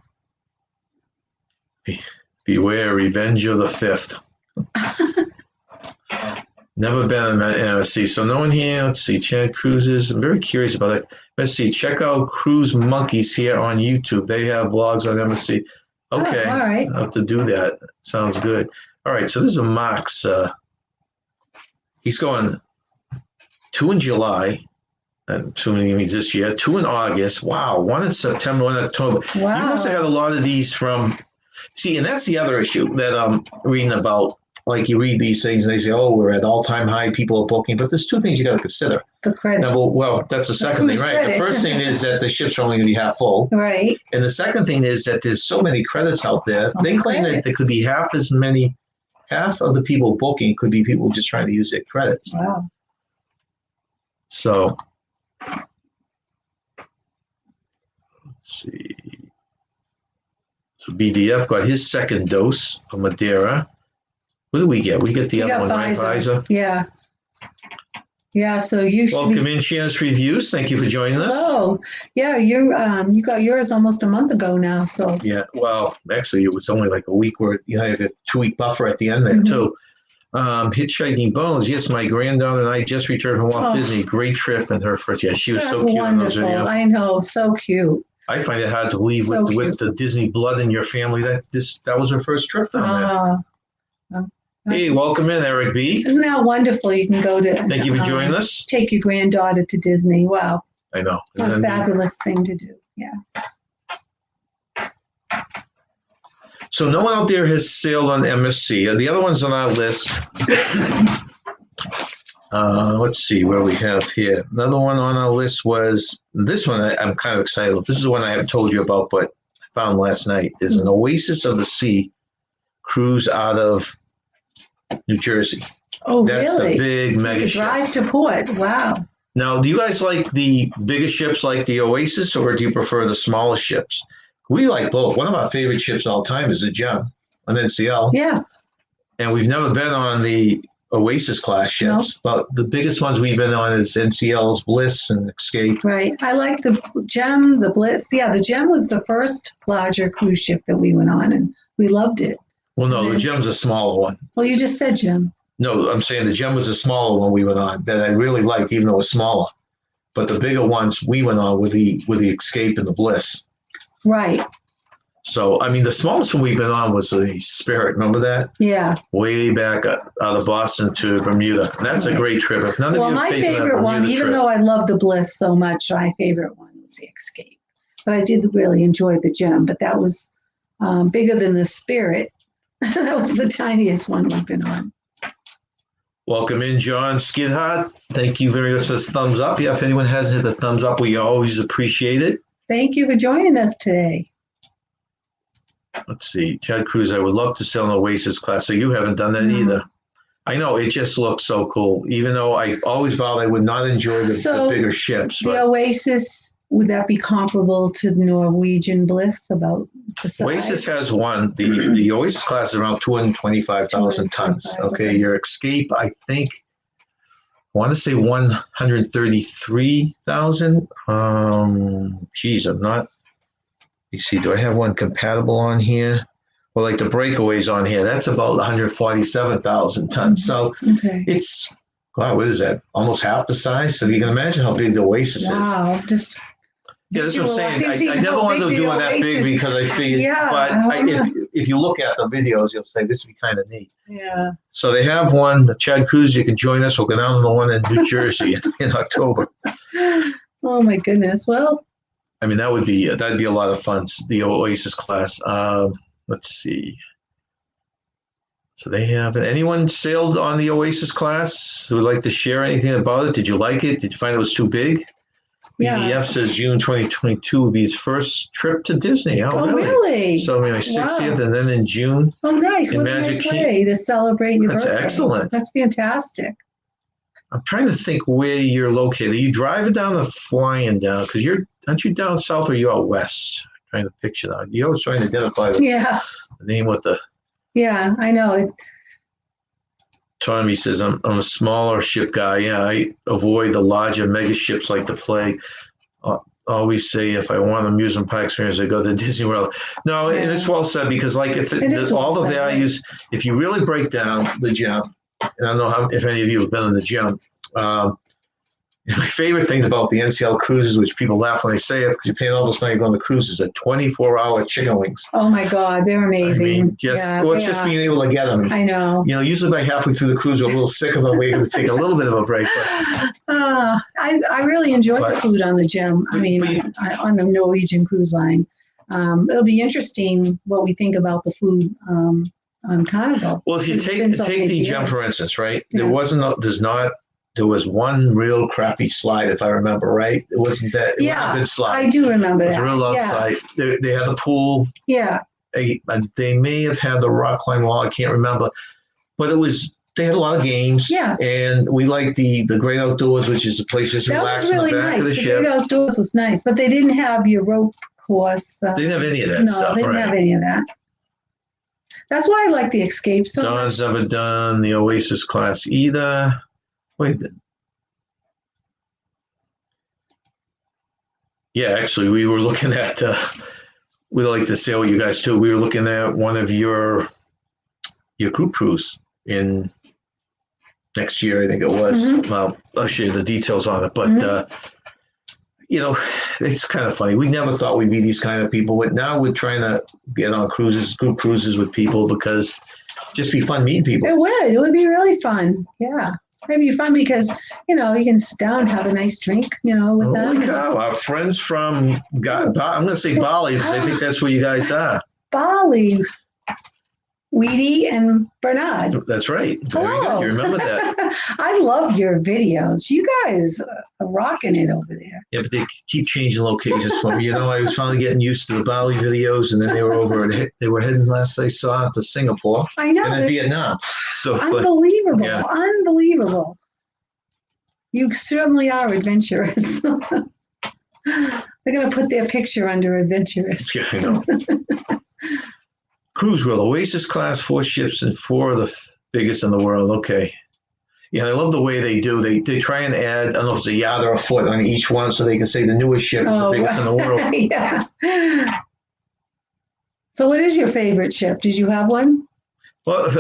Beware, Revenge of the Fifth. Never been on MSC. So no one here. Let's see. Chad Cruises. I'm very curious about it. Let's see. Check out Cruise Monkeys here on YouTube. They have vlogs on MSC. Okay. Oh, all right. I'll have to do that. Sounds good. All right. So this is a Max. He's going 2 in July. Assuming means this year. 2 in August. Wow. 1 in September, 1 in October. Wow. You must have had a lot of these from. See, and that's the other issue that I'm reading about. Like you read these things and they say, "Oh, we're at all-time high. People are booking." But there's 2 things you got to consider. The credit. Now, well, that's the second thing, right? Credit. The first thing is that the ships are only going to be half full, Right. and the second thing is that there's so many credits out there. They claim that there could be half of the people booking could be people just trying to use their credits. Wow. So, let's see. So BDF got his second dose of Madeira. What do we get? We get the other one, right, Pfizer? Yeah. Yeah, so you should. Welcome in, Chance Reviews. Thank you for joining us. Oh, yeah, you got yours almost a month ago now, so. Yeah, well, actually, it was only like a week where you have a 2-week buffer at the end there, too. Hitchhiking Bones. Yes, my granddaughter and I just returned from Walt Disney. Great trip and her first. Yeah, she was That's so cute in those wonderful. videos. I know, so cute. I find it hard to believe So with the Disney blood in your family that was her first trip down there. Hey, welcome in, Eric B. Isn't that wonderful? You can go to. Thank you for joining us. Take your granddaughter to Disney. Wow. I know. What a fabulous thing to do. Yes. So no one out there has sailed on MSC. The other ones on our list. Let's see where we have here. Another one on our list was this one. I'm kind of excited about. This is the one I haven't told you about, but I found last night. There's an Oasis of the Sea cruise out of New Jersey. Oh, That's really? a big mega ship. Drive to port. Wow. Now, do you guys like the bigger ships like the Oasis, or do you prefer the smaller ships? We like both. One of our favorite ships of all time is the Gem, an NCL. Yeah. And we've never been on the Oasis class ships, but the biggest ones we've been on is NCL's Bliss and Escape. Right. I like the Gem, the Bliss. Yeah, the Gem was the first larger cruise ship that we went on, and we loved it. Well, no, the Gem's a smaller one. Well, you just said Gem. No, I'm saying the Gem was a smaller one we went on that I really liked, even though it was smaller. But the bigger ones we went on with the Escape and the Bliss. Right. So, I mean, the smallest one we've been on was the Spirit. Remember that? Yeah. Way back out of Boston to Bermuda. And that's a great trip. If none of you have taken that favorite one, Bermuda even trip, though I love the Bliss so much, my favorite one was the Escape. But I did really enjoy the Gem, but that was bigger than the Spirit. That was the tiniest one we've been on. welcome in, John Skidhart. Thank you very much for this thumbs up. Yeah, if anyone hasn't hit the thumbs up, we always appreciate it. Thank you for joining us today. Let's see. Chad Cruz, I would love to sail an Oasis class. So you haven't done that either. I know, it just looks so cool. Even though I always vowed I would not enjoy the bigger ships. The Oasis, would that be comparable to the Norwegian Bliss about the size? Oasis has one. The Oasis class is around 225,000 tons. Okay, your Escape, I think, I want to say 133,000. Geez, I'm not. You see, do I have one compatible on here? Well, like the Breakaway's on here. That's about 147,000 tons. So it's, wow, what is that? Almost half the size. So you can imagine how big the Oasis is. Wow, just. Yeah, that's what I'm saying. I never wanted to do it that big because I figured, but if you look at the videos, you'll say this would be kind of neat. Yeah. So they have one, the Chad Cruz, you can join us. We'll go down to the one in New Jersey in October. Oh my goodness. Well, I mean, that'd be a lot of fun, the Oasis class. Let's see. So they have, anyone sailed on the Oasis class who would like to share anything about it? Did you like it? Did you find it was too big? Yeah. BDF says June 2022 will be his first trip to Disney. Oh, really? So maybe my 60th, and then in June. Oh, nice. What a nice way to celebrate your birthday. That's excellent. That's fantastic. I'm trying to think where you're located. Are you driving down or flying down? Because aren't you down south or are you out west? I'm trying to picture that. You're always trying to identify the name with the. Yeah, I know. Tommy says, I'm a smaller ship guy. Yeah, I avoid the larger mega ships like the plague. Always say if I want an amusement park experience, I go to Disney World. No, and it's well said because like if there's all the values, if you really break down the Gem, I don't know if any of you have been in the gym. My favorite thing about the NCL cruises, which people laugh when they say it, because you're paying all this money going to cruises, are 24-hour chicken wings. Oh my God, they're amazing. It's just being able to get them. I know. Usually by halfway through the cruise, we're a little sick of them. We're going to take a little bit of a break. But, I really enjoy the food on the gym. On the Norwegian cruise line. It'll be interesting what we think about the food on Carnival. Well, if you take the gem, for instance, right? Yeah. There was one real crappy slide, if I remember right. It wasn't that. It wasn't a good slide. I do remember that. It was a real low slide. They had the pool. Yeah. They may have had the rock climbing wall. I can't remember, but they had a lot of games. Yeah. And we liked the Great Outdoors, which is a place just relaxed in the back of the ship. The Great Outdoors was nice, but they didn't have your rope course. They didn't have any of that stuff. No, they didn't have any of that. That's why I like the Escape so much. Don's never done the Oasis class either. Wait. Yeah, actually, we were looking at, we'd like to say what you guys too. We were looking at one of your group cruise in next year, I think it was. Mm-hmm. Well, I'll show you the details on it. But, it's kind of funny. We never thought we'd be these kind of people. But now we're trying to get on group cruises with people because it'd just be fun meeting people. It would be really fun. Yeah. It'd be fun because, you can sit down and have a nice drink, with them. Holy cow, our friends from, I'm going to say Bali, because I think that's where you guys are. Bali. Weedy and Bernard. That's right. Very good. You remember that. I love your videos. You guys are rocking it over there. Yeah, but they keep changing locations for me. I was finally getting used to the Bali videos, and then they were heading last I saw to Singapore. I know. And then Vietnam. So unbelievable. Yeah. Unbelievable. You certainly are adventurous. They're going to put their picture under adventurous. Yeah, I know. Cruise World, Oasis class, 4 ships, and 4 of the biggest in the world. Okay. Yeah, I love the way they do. They try and add, I don't know if it's a yacht or a foot on each one so they can say the newest ship is the biggest in the world. Yeah. So what is your favorite ship? Did you have one? Well, if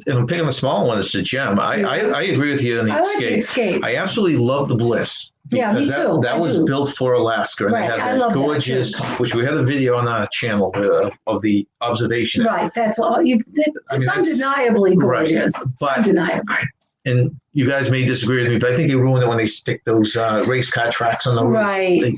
I'm picking the small one, it's the Gem. I agree with you on the Escape. Like the Escape. I absolutely love the Bliss. Yeah, me too. That was built for Alaska. And right. They had that gorgeous, which we had a video on our channel of the observation. Right. That's all. It's undeniably gorgeous. Right. But undeniably. And you guys may disagree with me, but I think they ruin it when they stick those race car tracks on the roof. Right.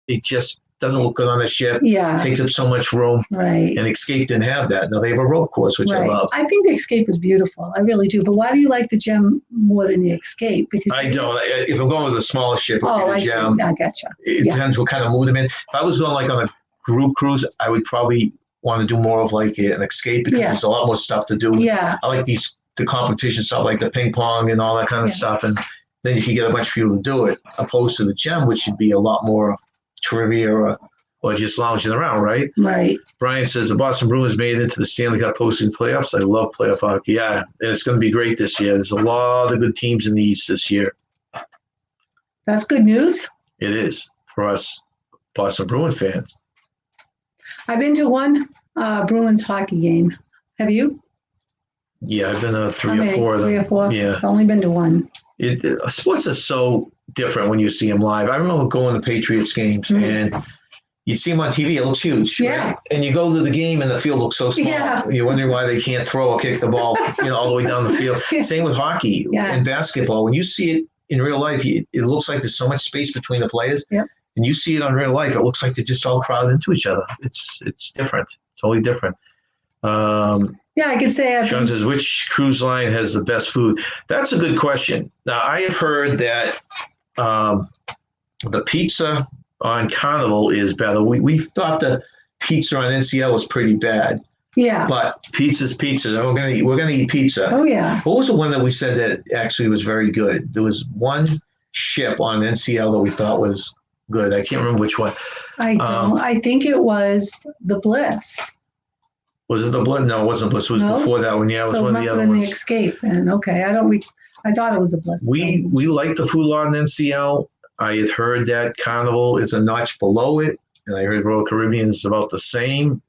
It just doesn't look good on the ship. Yeah. It takes up so much room. Right. And Escape didn't have that. Now they have a rope course, which I love. I think the Escape is beautiful. I really do. But why do you like the Gem more than the Escape? Because I don't. If I'm going with the smaller ship, I Gem. See. I gotcha. It depends what kind of mood I'm in. If I was going like on a group cruise, I would probably want to do more of like an Escape because there's a lot more stuff to do. Yeah. I like the competition stuff like the ping pong and all that kind of stuff. And then you can get a bunch of people to do it, opposed to the Gem, which should be a lot more trivia or just lounging around, right? Right. Brian says the Boston Bruins made it into the Stanley Cup postseason playoffs. I love playoff hockey. Yeah, and it's going to be great this year. There's a lot of good teams in the East this year. That's good news. It is for us Boston Bruin fans. I've been to one Bruins hockey game. Have you? Yeah, I've been to 3 or 4 of them. 3 or 4? Yeah. I've only been to one. Sports are so different when you see them live. I remember going to Patriots games and you see them on TV, it looks huge. Yeah. Right? And you go to the game and the field looks so small. Yeah. You're wondering why they can't throw or kick the ball, all the way down the field. Same with hockey and basketball. When you see it in real life, it looks like there's so much space between the players. Yep. And you see it on real life, it looks like they're just all crowded into each other. It's different. Totally different. I could say Sean says, which cruise line has the best food? That's a good question. Now, I have heard that the pizza on Carnival is better. We thought the pizza on NCL was pretty bad. Yeah. But pizza's pizza. And we're gonna eat pizza. Oh yeah. What was the one that we said that actually was very good? There was one ship on NCL that we thought was good. I can't remember which one. I don't. I think it was the Bliss. Was it the Bliss? No, it wasn't Bliss. It was before that one. Yeah, it was one of the other ones. So it must have been the Escape then. Okay. I thought it was a Bliss. We like the food law in NCL. I had heard that Carnival is a notch below it, and I heard Royal Caribbean is about the same.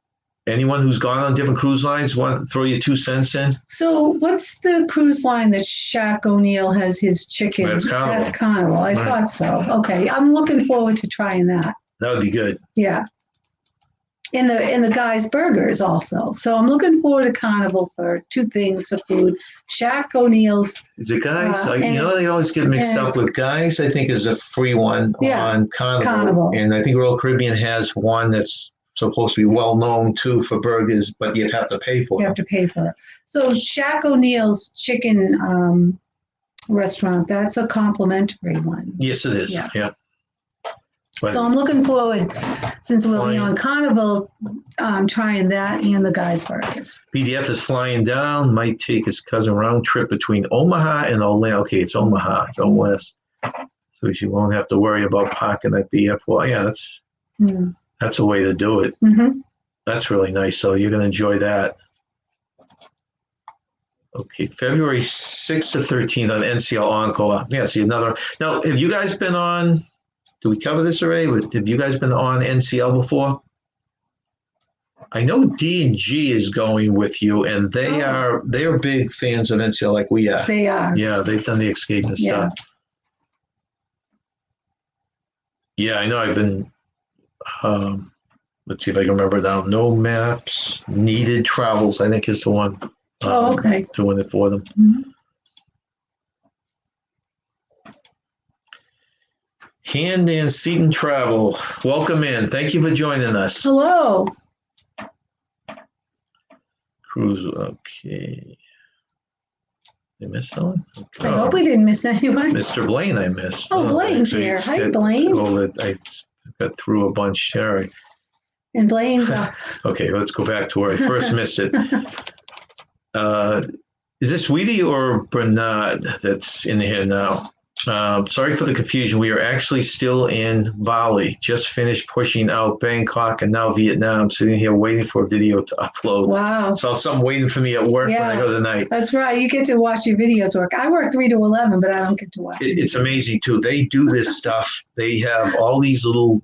anyone who's gone on different cruise lines want to throw your 2 cents in? So what's the cruise line that Shaq O'Neal has his chicken? That's Carnival. That's Carnival. I Right. thought so. Okay, I'm looking forward to trying that. That would be good. Yeah. In the Guy's Burgers also. So I'm looking forward to Carnival for 2 things for food. Shaq O'Neal's. Is it Guys? And- they always get mixed and up with Guys. I think is a free one on Carnival. And I think Royal Caribbean has one that's supposed to be well known too for burgers, but you'd have to pay for You it. have to pay for it. So Shaq O'Neal's chicken restaurant, that's a complimentary one. Yes, it is. Yeah. But So I'm looking forward, since we'll be on Carnival, trying that and the Guy's Burgers. PDF is flying down. Might take his cousin round trip between Omaha and Orlando. Okay, it's Omaha. It's out west. So you won't have to worry about parking at the airport. Yeah, that's a way to do it. Mm-hmm. That's really nice. So you're going to enjoy that. Okay, February 6th to 13th on NCL Encore. Yeah, see another. Now, have you guys been on? Did we cover this already? Have you guys been on NCL before? I know D&G is going with you, and they're big fans of NCL like we are. They are. Yeah, they've done the escape and stuff. Yeah, I know. I've been. Let's see if I can remember now. No Maps Needed Travels, I think, is the one. Okay. Doing it for them. Mm-hmm. Hand and Seton Travel, welcome in. Thank you for joining us. Hello. Cruise, okay. Did I miss someone? I hope we didn't miss anyone. Mr. Blaine, I missed. Oh, Blaine's actually, here. Hi, Blaine. I got through a bunch. All right. And Blaine's Okay, let's go back to where I first missed it. Is this Weedy or Bernard that's in here now? Sorry for the confusion. We are actually still in Bali. Just finished pushing out Bangkok and now Vietnam. Sitting here waiting for a video to upload. Wow. So something waiting for me at work when I go tonight. That's right. You get to watch your videos work. I work 3 to 11, but I don't get to watch it. It's amazing too. They do this stuff. They have all these little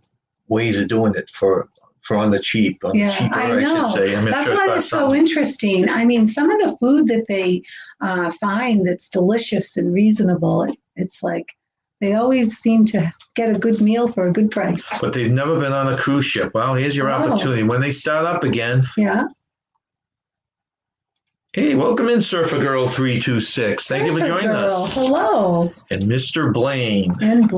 ways of doing it for on the cheap, cheaper, I know. should say. That's why it's so interesting. I mean, some of the food that they find that's delicious and reasonable, it's like they always seem to get a good meal for a good price. But they've never been on a cruise ship. Well, here's your opportunity. When they start up again. Yeah. Hey, welcome in, Surfer Girl 326. Thank you for joining us. Hello. And Mr. Blaine. And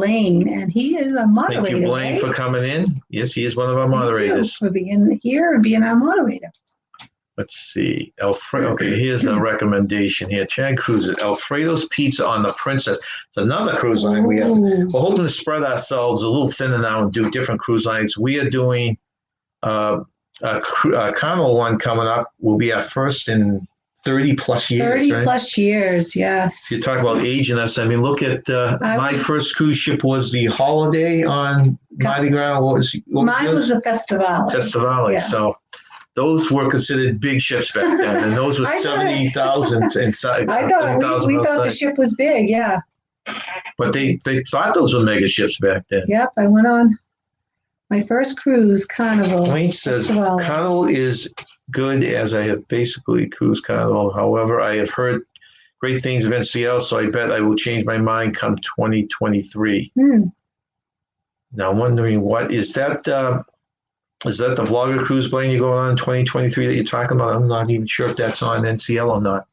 he is a moderator. Thank you, Blaine, for coming in. Yes, he is one of our moderators. For being here and being our moderator. Let's see. Alfredo. Okay, here's a recommendation here. Chad Cruises. Alfredo's Pizza on the Princess. It's another cruise line we have. We're hoping to spread ourselves a little thinner now and do different cruise lines. We are doing a Carnival one coming up. Will be our first in 30 plus years. 30 right? plus years, yes. You talk about aging us. I mean, look at my first cruise ship was the Holiday on Mardi Gras. Mine was the Festivale. Festivale. Yeah. So those were considered big ships back then, and those were 70,000 inside. I thought we thought the ship was big, yeah. But they thought those were mega ships back then. Yep, I went on my first cruise, Carnival. Wayne says Festivale. Carnival is good as I have basically cruised Carnival. However, I have heard great things of NCL, so I bet I will change my mind come 2023. Now, I'm wondering what is that? Is that the vlogger cruise, Blaine, you're going on in 2023 that you're talking about? I'm not even sure if that's on NCL or not.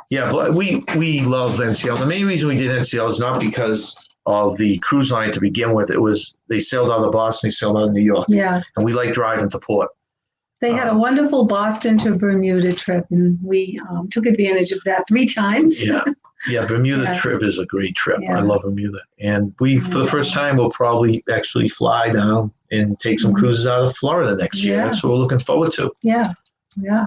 Yeah, but we love NCL. The main reason we did NCL is not because of the cruise line to begin with. It was they sailed out of Boston, they sailed out of New York. Yeah. And we like driving to port. They had a wonderful Boston to Bermuda trip, and we took advantage of that 3 times. Yeah, Bermuda trip is a great trip. I love Bermuda. And we, for the first time, we'll probably actually fly down and take some cruises out of Florida next year. That's what we're looking forward to. Yeah. Yeah,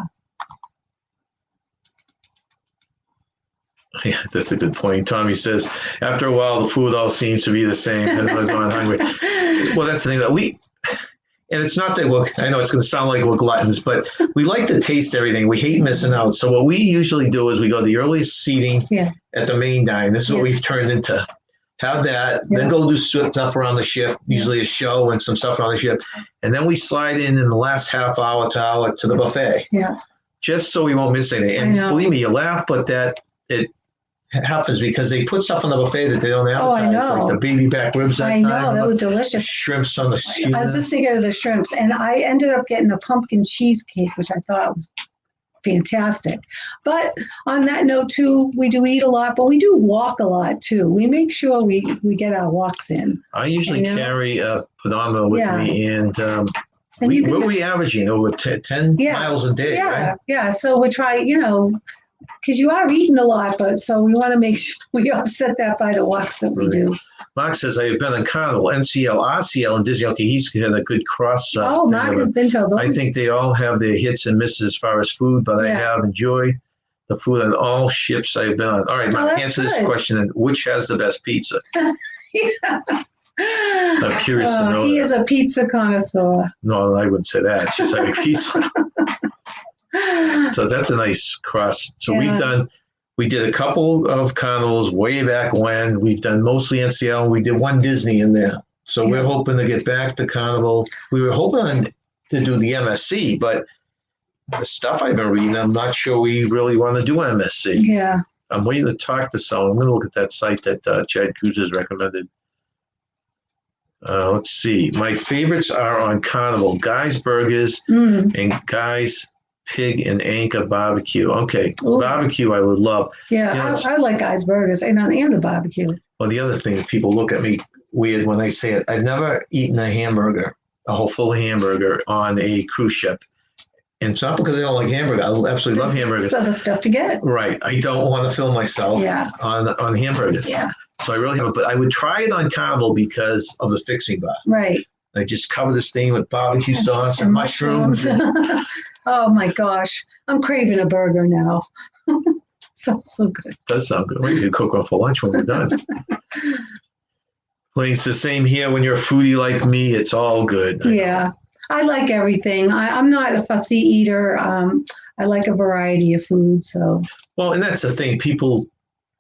that's a good point. Tommy says, after a while, the food all seems to be the same. And I'm going hungry. Well, that's the thing that and it's not that I know it's going to sound like we're gluttons, but we like to taste everything. We hate missing out. So what we usually do is we go to the earliest seating at the main dine. This is what we've turned into. have that, then go do stuff around the ship, usually a show and some stuff around the ship. And then we slide in the last half hour to hour to the buffet. Yeah. Just so we won't miss anything. And believe me, you laugh, but it happens because they put stuff on the buffet that they don't advertise. Oh, I know. Like the baby back ribs that I time. know, that was delicious. Shrimps on the skewer. I was just thinking of the shrimps, and I ended up getting a pumpkin cheesecake, which I thought was fantastic. But on that note, too, we do eat a lot, but we do walk a lot, too. We make sure we get our walks in. I usually carry a pedometer with me, and what are we averaging? Over 10 miles a day, right? Yeah, so we try, because you are eating a lot, but so we want to make sure we offset that by the walks that we do. Mark says, I've been on Carnival, NCL, RCL, and Disney. Okay, he's had a good cross. Mark has been to those. I think they all have their hits and misses as far as food, but I have enjoyed the food on all ships I've been on. All right, Mark, answer this question. And which has the best pizza? I'm curious to know. He is a pizza connoisseur. No, I wouldn't say that. It's just like a pizza. So that's a nice cross. So we did a couple of Carnivals way back when. We've done mostly NCL. We did one Disney in there. So we're hoping to get back to Carnival. We were hoping to do the MSC, but the stuff I've been reading, I'm not sure we really want to do MSC. Yeah. I'm waiting to talk to someone. I'm going to look at that site that Chad Cruz has recommended. Let's see. My favorites are on Carnival. Guy's Burgers and Guy's Pig and Anchor Barbecue. Okay. Ooh. Barbecue I would love. Yeah, I like Guy's Burgers and the barbecue. Well, the other thing, people look at me weird when they say it. I've never eaten a hamburger, a whole full hamburger on a cruise ship. And it's not because I don't like hamburger. I absolutely love hamburgers. It's other stuff to get. Right. I don't want to fill myself on hamburgers. Yeah. So I really haven't. But I would try it on Carnival because of the fixing bar. Right. I just cover this thing with barbecue sauce and mushrooms. Oh, my gosh. I'm craving a burger now. Sounds so good. Does sound good. We could cook one for lunch when we're done. It's the same here. When you're a foodie like me, it's all good. Yeah. I like everything. I'm not a fussy eater. I like a variety of food. So. Well, and that's the thing. People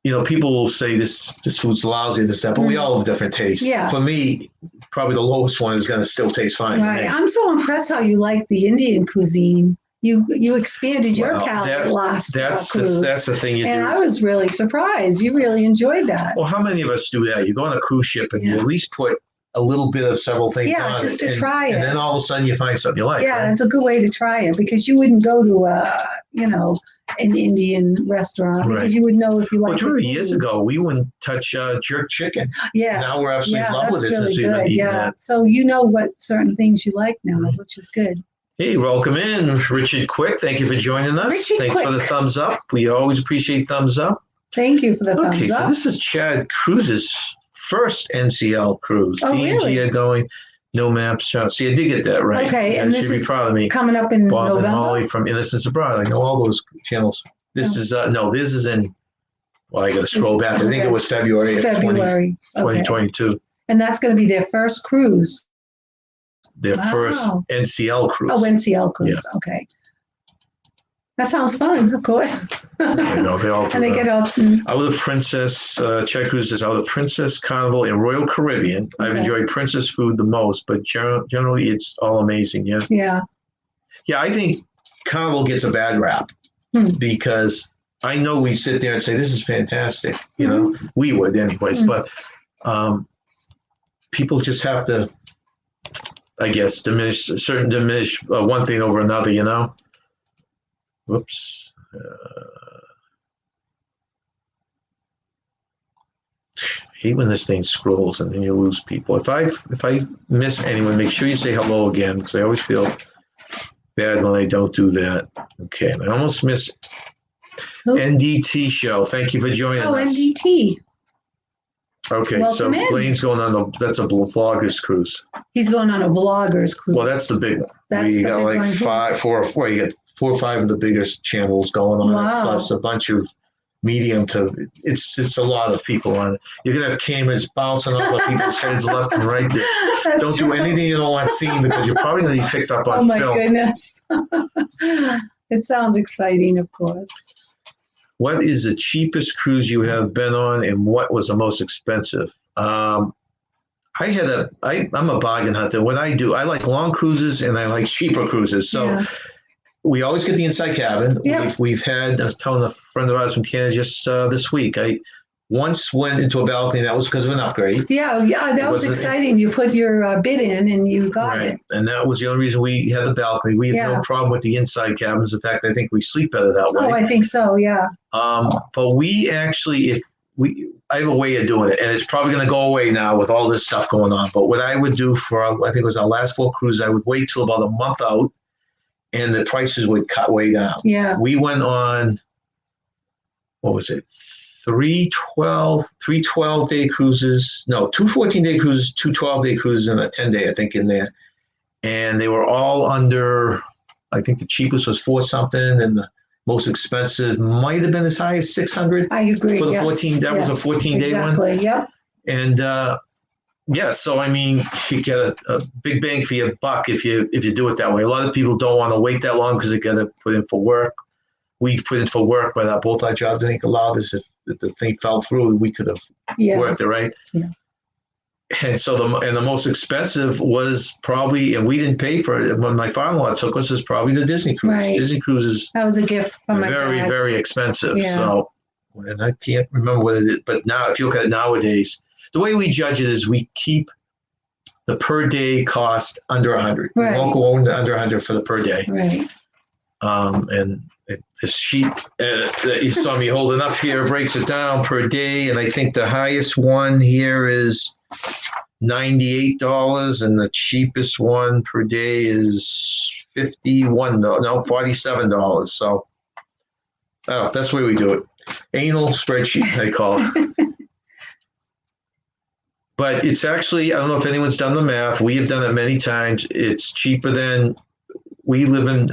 will say this food's lousy, but we all have different tastes. Yeah. For me, probably the lowest one is going to still taste fine. Right. I'm so impressed how you like the Indian cuisine. You expanded your palate last cruise. That's the thing you do. And I was really surprised. You really enjoyed that. Well, how many of us do that? You go on a cruise ship and you at least put a little bit of several things on it. Yeah, just to try it. And then all of a sudden you find something you like. Yeah, right? It's a good way to try it because you wouldn't go to an Indian restaurant because you would know if you like. Well, 2 years ago, we wouldn't touch jerk chicken. Yeah. Now we're absolutely in love with it since we've been eating that. So you know what certain things you like now, which is good. Hey, welcome in, Richard Quick. Thank you for joining us. Thanks for the thumbs up. We always appreciate thumbs up. Thank you for the thumbs up. Okay, so this is Chad Cruz's first NCL cruise. Oh, really? Going, no maps. See, I did get that right. Okay, and this is proud of me. Coming up in Bob November? and Molly from Innocence Abroad. I know all those channels. This is this is in. Well, I got to scroll back. I think it was February of 2022. And that's going to be their first cruise. Their first NCL cruise. Oh, NCL cruise. Yeah. Okay. That sounds fun, of course. I know, they all do. And they get off. Out of the Princess, Chad Cruz is Out of the Princess, Carnival, and Royal Caribbean. I've enjoyed Princess food the most, but generally it's all amazing. Yeah. Yeah. Yeah, I think Carnival gets a bad rap because I know we sit there and say, this is fantastic. You know, we would anyways, but people just have to, I guess, diminish one thing over another, you know? Whoops. Hate when this thing scrolls and then you lose people. If I miss anyone, make sure you say hello again because I always feel bad when I don't do that. Okay, I almost missed NDT show. Thank you for joining us. Oh, NDT. Okay, Welcome so Blaine's going on that's a vlogger's cruise. He's going on a vlogger's cruise. Well, that's the big one. That's you got like four you got 4 or 5 of the biggest channels going on, plus a bunch of medium to. It's a lot of people on it. You're gonna have cameras bouncing off of people's heads left and right. There. Don't do anything you don't want seen because you're probably gonna be picked up on film. Oh my goodness! It sounds exciting, of course. What is the cheapest cruise you have been on, and what was the most expensive? I'm a bargain hunter. What I do, I like long cruises and I like cheaper cruises. So we always get the inside cabin. Yeah. We've had, I was telling a friend of ours from Canada just this week, I once went into a balcony. That was because of an upgrade. Yeah, that was exciting. You put your bid in and you got it. And that was the only reason we had the balcony. We have no problem with the inside cabins. In fact, I think we sleep better that way. Oh, I think so, yeah. But we actually, I have a way of doing it, and it's probably going to go away now with all this stuff going on. But what I would do for, I think it was our last 4 cruises, I would wait till about a month out, and the prices would cut way down. Yeah. We went on, what was it? 3 12-day cruises. No, 2 14-day cruises, 2 12-day cruises, and a 10-day, I think, in there. And they were all under, I think the cheapest was 4 something, and the most expensive might have been as high as 600. I agree. For the 14, that was a 14-day one. Exactly, yep. And so I mean, you get a big bang for your buck if you do it that way. A lot of people don't want to wait that long because they got to put in for work. We put in for work, but both our jobs, I think, allowed us, if the thing fell through, we could have worked it, right? Yeah. And so the most expensive was probably, and we didn't pay for it, when my father-in-law took us, is probably the Disney cruise. Right. Disney cruise is that was a gift from my very, dad. very expensive. Yeah. So, and I can't remember what it is, but now if you look at it nowadays, the way we judge it is we keep the per day cost under 100. Right. We won't go under 100 for the per day. Right. And the sheet that you saw me holding up here breaks it down per day, and I think the highest one here is $98, and the cheapest one per day is $47. So, that's the way we do it. Anal spreadsheet, they call it. But it's actually, I don't know if anyone's done the math. We have done it many times. It's cheaper than, we live in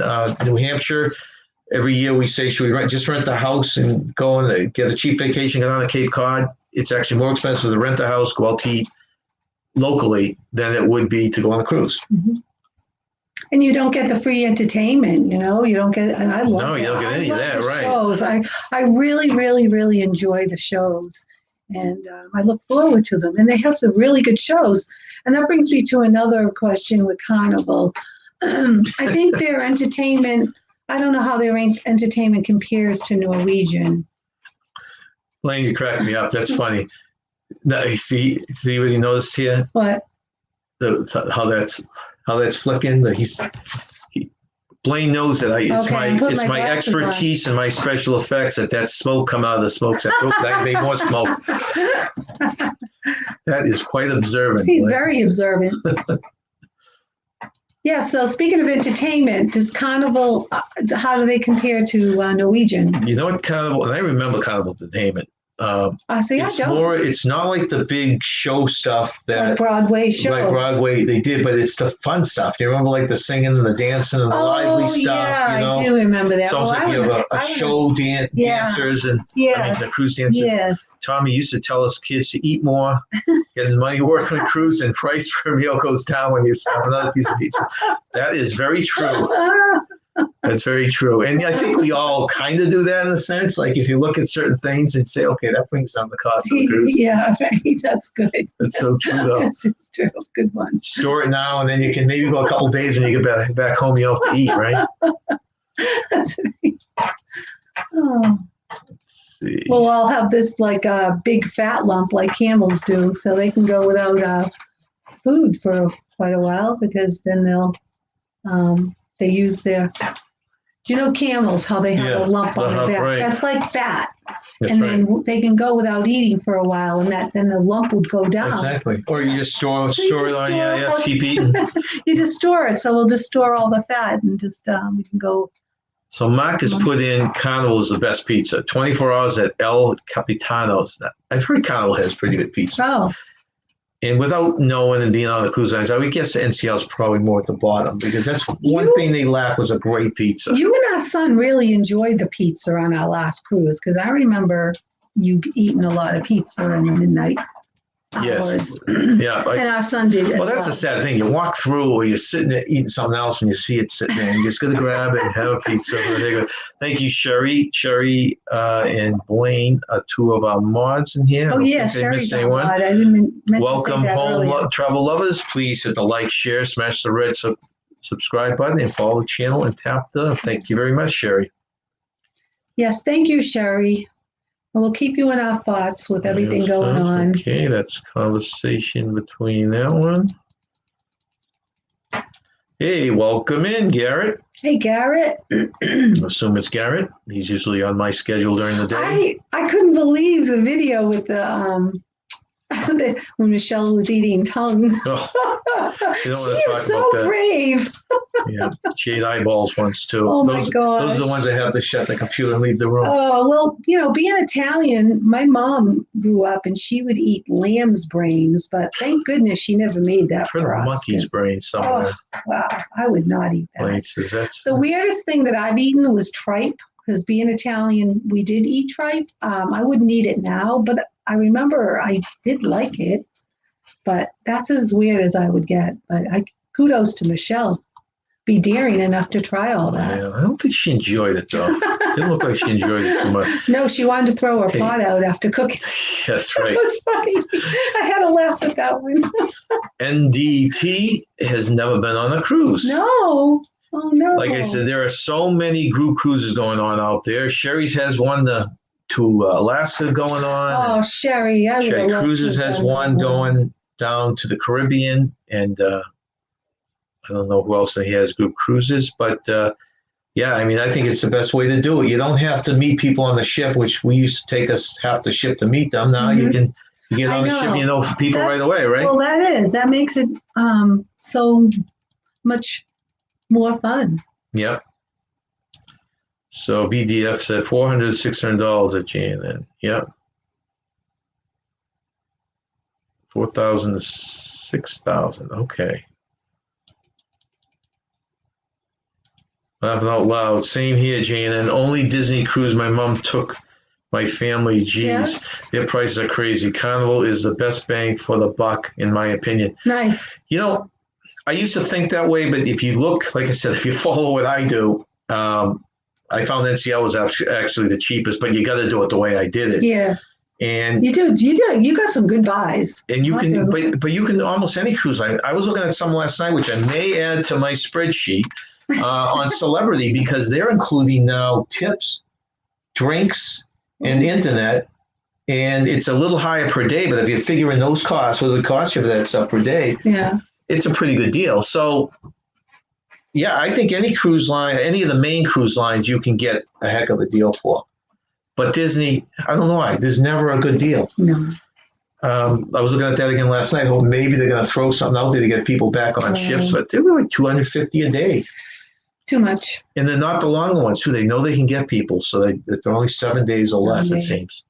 New Hampshire. Every year we say, should we just rent the house and go and get a cheap vacation, get on the Cape Cod? It's actually more expensive to rent a house, go out to eat locally than it would be to go on a cruise. Mm-hmm. And you don't get the free entertainment, you don't get, and I love No, you don't get any of that, right? Shows. I really, really, really enjoy the shows, and I look forward to them. And they have some really good shows. And that brings me to another question with Carnival. I think their entertainment, I don't know how their entertainment compares to Norwegian. Blaine, you crack me up. That's funny. Now, you see what you noticed here? What? How that's flicking. Blaine knows that it's my expertise and my special effects that smoke come out of the smoke set. That made more smoke. That is quite observant. He's Blaine. very observant. Yeah, so speaking of entertainment, does Carnival, how do they compare to Norwegian? You know what Carnival, and I remember Carnival Entertainment. It's not like the big show stuff that like Broadway show. Like Broadway, they did, but it's the fun stuff. Do you remember like the singing and the dancing and the lively stuff? Yeah, I do remember that. It's almost like you have a show dancers and the cruise dancers. Yes. Tommy used to tell us kids to eat more, get his money worth on a cruise, and price per meal goes down when you have another piece of pizza. That is very true. That's very true. And I think we all kind of do that in a sense. Like if you look at certain things and say, okay, that brings down the cost of the cruise. Yeah, right. That's good. That's so true, though. Yes, it's true. Good one. Store it now, and then you can maybe go a couple of days when you get back home, you don't have to eat, right? That's right. Oh. Let's see. Well, I'll have this like a big fat lump like camels do, so they can go without food for quite a while because then they use their, do you know camels, how they have a lump on their back? Right. That's like fat. That's and right. then they can go without eating for a while, and then the lump would go down. Exactly. Or you just store it on, keep eating. You just store it. So we'll just store all the fat and just, we can go. So Mark has put in Carnival is the best pizza. 24 hours at El Capitano's. I've heard Carnival has pretty good pizza. Oh. And without knowing and being on the cruise lines, I would guess NCL is probably more at the bottom because that's one thing they lack was a great pizza. You and our son really enjoyed the pizza on our last cruise because I remember you eating a lot of pizza in the midnight. hours. Yeah. And our son did as Well, that's a sad thing. You walk through, or you're sitting there eating something else, and you see it sitting there, and you're just going to grab it and have a pizza. Thank you, Sherry. Sherry and Blaine are two of our mods in here. Oh, yes, Sherry's on mod. I didn't meant Welcome to say that home, earlier. travel lovers. Please hit the like, share, smash the red subscribe button, and follow the channel and tap the. Thank you very much, Sherry. Yes, thank you, Sherry. And we'll keep you in our thoughts with everything going on. Okay, that's conversation between that one. Hey, welcome in, Garrett. Hey, Garrett. I assume it's Garrett. He's usually on my schedule during the day. I couldn't believe the video with the when Michelle was eating tongue. Oh, she is so brave. Yeah, she ate eyeballs once too. Oh my gosh. Those are the ones that have to shut the computer and leave the room. Oh, well, being Italian, my mom grew up and she would eat lamb's brains, but thank goodness she never made that for us. Monkey's brains somewhere. Oh, wow, I would not eat that. The weirdest thing that I've eaten was tripe, because being Italian, we did eat tripe. I wouldn't eat it now, but I remember I did like it, but that's as weird as I would get. But kudos to Michelle. Be daring enough to try all that. Yeah, I don't think she enjoyed it though. Didn't look like she enjoyed it too much. No, she wanted to throw her pot out after cooking. That's right. That was funny. I had to laugh at that one. NDT has never been on a cruise. No. Oh no. Like I said, there are so many group cruises going on out there. Sherry's has one to Alaska going on. Oh, Sherry. Sherry Cruises has one going down to the Caribbean, and I don't know who else he has group cruises, but yeah, I mean, I think it's the best way to do it. You don't have to meet people on the ship, which we used to take us half the ship to meet them. Now you get on the ship, people right away, right? Well, that makes it so much more fun. Yep. So BDF said $400, $600 at J&N. Yep. 4,000 to 6,000. Okay. Laughing out loud. Same here, J&N. Only Disney cruise my mom took my family. Geez, Their prices are crazy. Carnival is the best bang for the buck, in my opinion. Nice. I used to think that way, but if you look, like I said, if you follow what I do, I found NCL was actually the cheapest, but you got to do it the way I did it. Yeah. And you do. You got some good buys. And you can, but you can almost any cruise line. I was looking at some last night, which I may add to my spreadsheet on Celebrity, because they're including now tips, drinks, and internet. And it's a little higher per day, but if you figure in those costs, what it costs you for that stuff per day, it's a pretty good deal. So, yeah, I think any cruise line, any of the main cruise lines, you can get a heck of a deal for. But Disney, I don't know why. There's never a good deal. No. I was looking at that again last night. Oh, maybe they're going to throw something out there to get people back on ships, but they're really $250 a day. Too much. And they're not the long ones, too. They know they can get people, so they're only 7 days or less, it seems.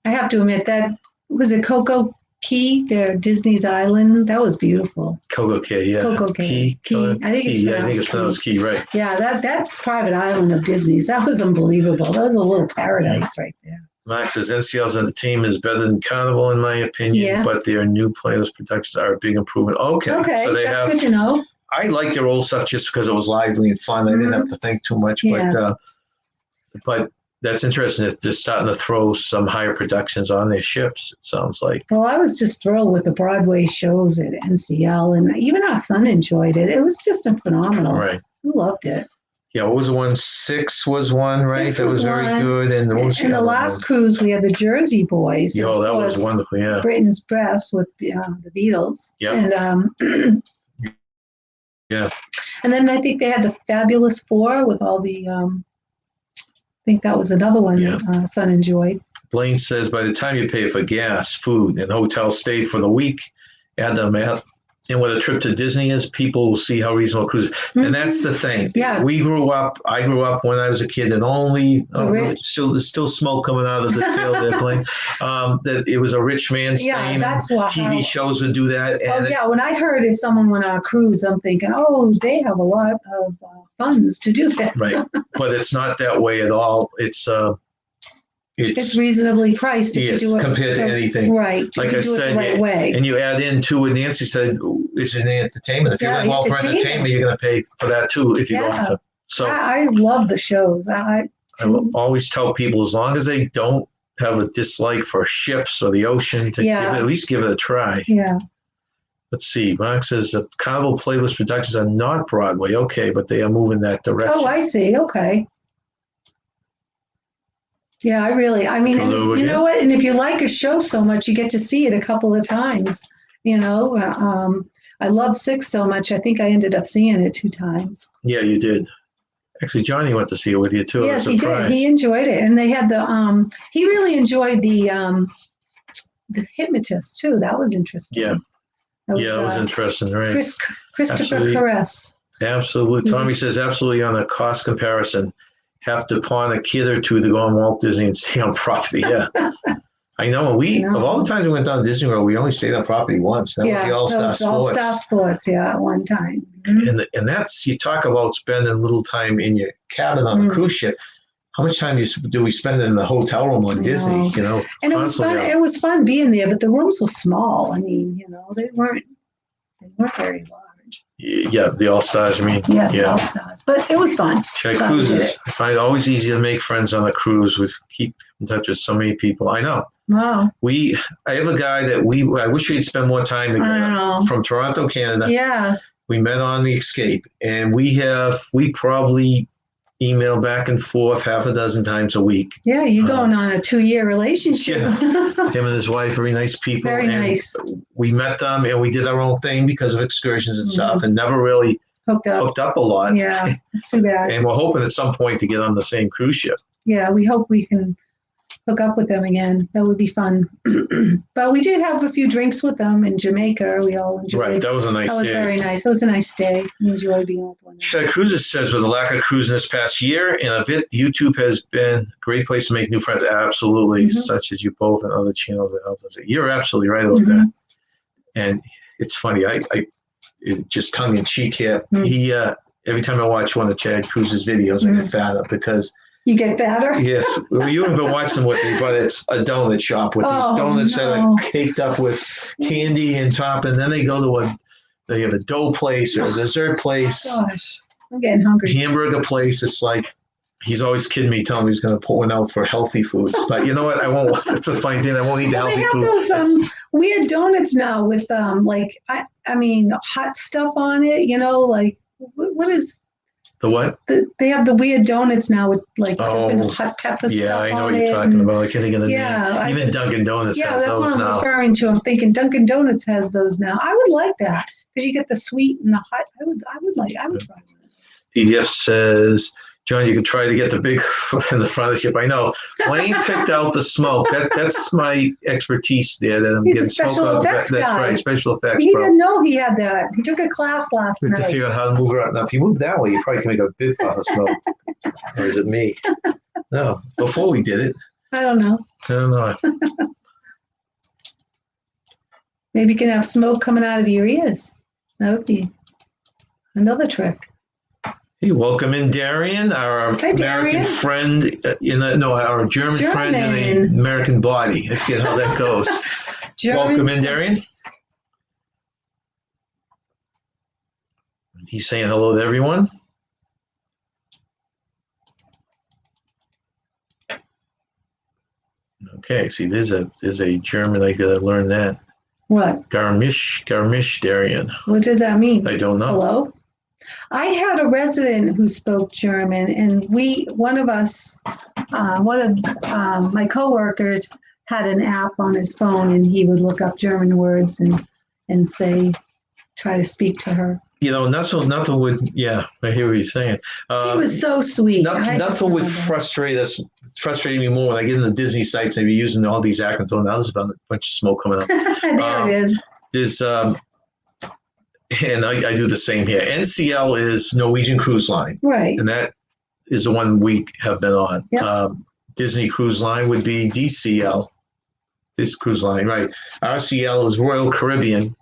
I have to admit that was it Coco Key, their Disney's Island. That was beautiful. Coco Key, yeah. Coco Key. I think it's pronounced Key, right? Yeah, that private island of Disney's, that was unbelievable. That was a little paradise right there. Max says NCL's on the team is better than Carnival in my opinion, but their new players' productions are a big improvement. Okay, so they that's good to know. I like their old stuff just because it was lively and fun. I didn't have to think too much, but that's interesting. If they're starting to throw some higher productions on their ships, it sounds like. Well, I was just thrilled with the Broadway shows at NCL, and even our son enjoyed it. It was just phenomenal. Right. We loved it. Yeah, what was the one? 6 was one, right? That was very good. And the last cruise, we had the Jersey Boys. Yeah, that was wonderful, yeah. Britain's Best with the Beatles. Yeah. And, yeah. And then I think they had the Fabulous Four with all the... I think that was another one that son enjoyed. Blaine says, by the time you pay for gas, food, and hotel stay for the week, add them out. And what a trip to Disney is, people will see how reasonable cruise. And that's the thing. Yeah. I grew up when I was a kid, and only still smoke coming out of the tail of the plane. That it was a rich man's thing. Yeah, that's why TV shows would do that. And when I heard if someone went on a cruise, I'm thinking, they have a lot of funds to do that. Right, but it's not that way at all. It's it's reasonably priced if yes, you do it compared to anything. right. Like if you I do it said, the right way. and you add in what Nancy said, is an entertainment. If you're Yeah, going well for entertainment, you're going to pay for that too if you're going to. So I love the shows. I will always tell people, as long as they don't have a dislike for ships or the ocean, to at least give it a try. Yeah. Let's see. Mark says the Carnival Playlist Productions are not Broadway. Okay, but they are moving that direction. Oh, I see. Okay. Yeah, I mean, and you know what? And if you like a show so much, you get to see it a couple of times. You know, I love Six so much. I think I ended up seeing it 2 times. Yeah, you did. Actually, Johnny went to see it with you too. Yes, he did. He enjoyed it, and they had he really enjoyed the hypnotist too. That was interesting. Yeah, that was interesting, right? Christopher Caress. Absolutely. Tommy says absolutely on a cost comparison. Have to pawn a kid or two to go on Walt Disney and stay on property. Yeah. I know. Of all the times we went down to Disney World, we only stayed on property once. That was the All-Star Sports. All-Star Sports, at one time. Mm-hmm. And that's, you talk about spending little time in your cabin on a cruise ship. How much time do we spend in the hotel room on Disney? You know, and it was fun. It was fun being there, but the rooms were small. I mean, you know, they weren't very large. Yeah, the All-Stars, I mean. Yeah, the All-Stars. But it was fun. Cruises. I find it always easy to make friends on a cruise. We keep in touch with so many people. I know. Wow. I have a guy that I wish we'd spend more time together from Toronto, Canada. Yeah. We met on the Escape, and we probably email back and forth half a dozen times a week. Yeah, you're going on a 2-year relationship. Yeah. Him and his wife, very nice people. Very nice. We met them and we did our own thing because of excursions and stuff, and never really hooked up a lot. Yeah, it's too bad. And we're hoping at some point to get on the same cruise ship. Yeah, we hope we can hook up with them again. That would be fun. But we did have a few drinks with them in Jamaica. We all enjoyed. Right, that was a nice day. That was very nice. It was a nice day. We enjoyed being with one. Shad Cruises says, with a lack of cruising this past year and a bit, YouTube has been a great place to make new friends. Absolutely, such as you both and other channels that help us. You're absolutely right about that. And it's funny. It just tongue in cheek here. He every time I watch one of Chad Cruz's videos, I get fatter because. You get fatter? Yes. Well, you haven't been watching with me, but it's a donut shop with these donuts that are caked up with candy and top, and then they go to they have a dough place or a dessert place. Oh, gosh, I'm getting hungry. Hamburger place. It's like, he's always kidding me, telling me he's going to put one out for healthy foods. But you know what? I won't. It's a funny thing. I won't eat the healthy food. They have those weird donuts now with hot stuff on it. You know, like what is the what? They have the weird donuts now with hot pepper stuff. Yeah, I know what you're talking about. I can't think of the name. Even Dunkin' Donuts has that's those what I'm now. referring to. I'm thinking Dunkin' Donuts has those now. I would like that because you get the sweet and the hot. I would try one of those. PDF says, John, you could try to get the big in the front of the ship. I know. Wayne picked out the smoke. That's my expertise there. That I'm getting smoke out. That's right, special effects. He didn't know he had that. He took a class last night. To figure out how to move around. Now, if you move that way, you probably can make a big puff of smoke. Or is it me? No. Before we did it. I don't know. Maybe you can have smoke coming out of your ears. That would be another trick. Hey, welcome in, Darian, our American friend our German friend in the American body. Let's get how that goes. Welcome in, Darian. He's saying hello to everyone. Okay, see, there's a German. I gotta learn that. What? Garmisch, Darian. What does that mean? I don't know. Hello? I had a resident who spoke German, and one of my coworkers had an app on his phone, and he would look up German words and try to speak to her. You know, nothing would. Yeah, I hear what you're saying. She was so sweet. Nothing would frustrate me more when I get into Disney sites and be using all these acronyms. Now there's about a bunch of smoke coming up. There it is. There's and I do the same here. NCL is Norwegian Cruise Line. Right. And that is the one we have been on. Yep. Disney Cruise Line would be DCL. This cruise line, right. RCL is Royal Caribbean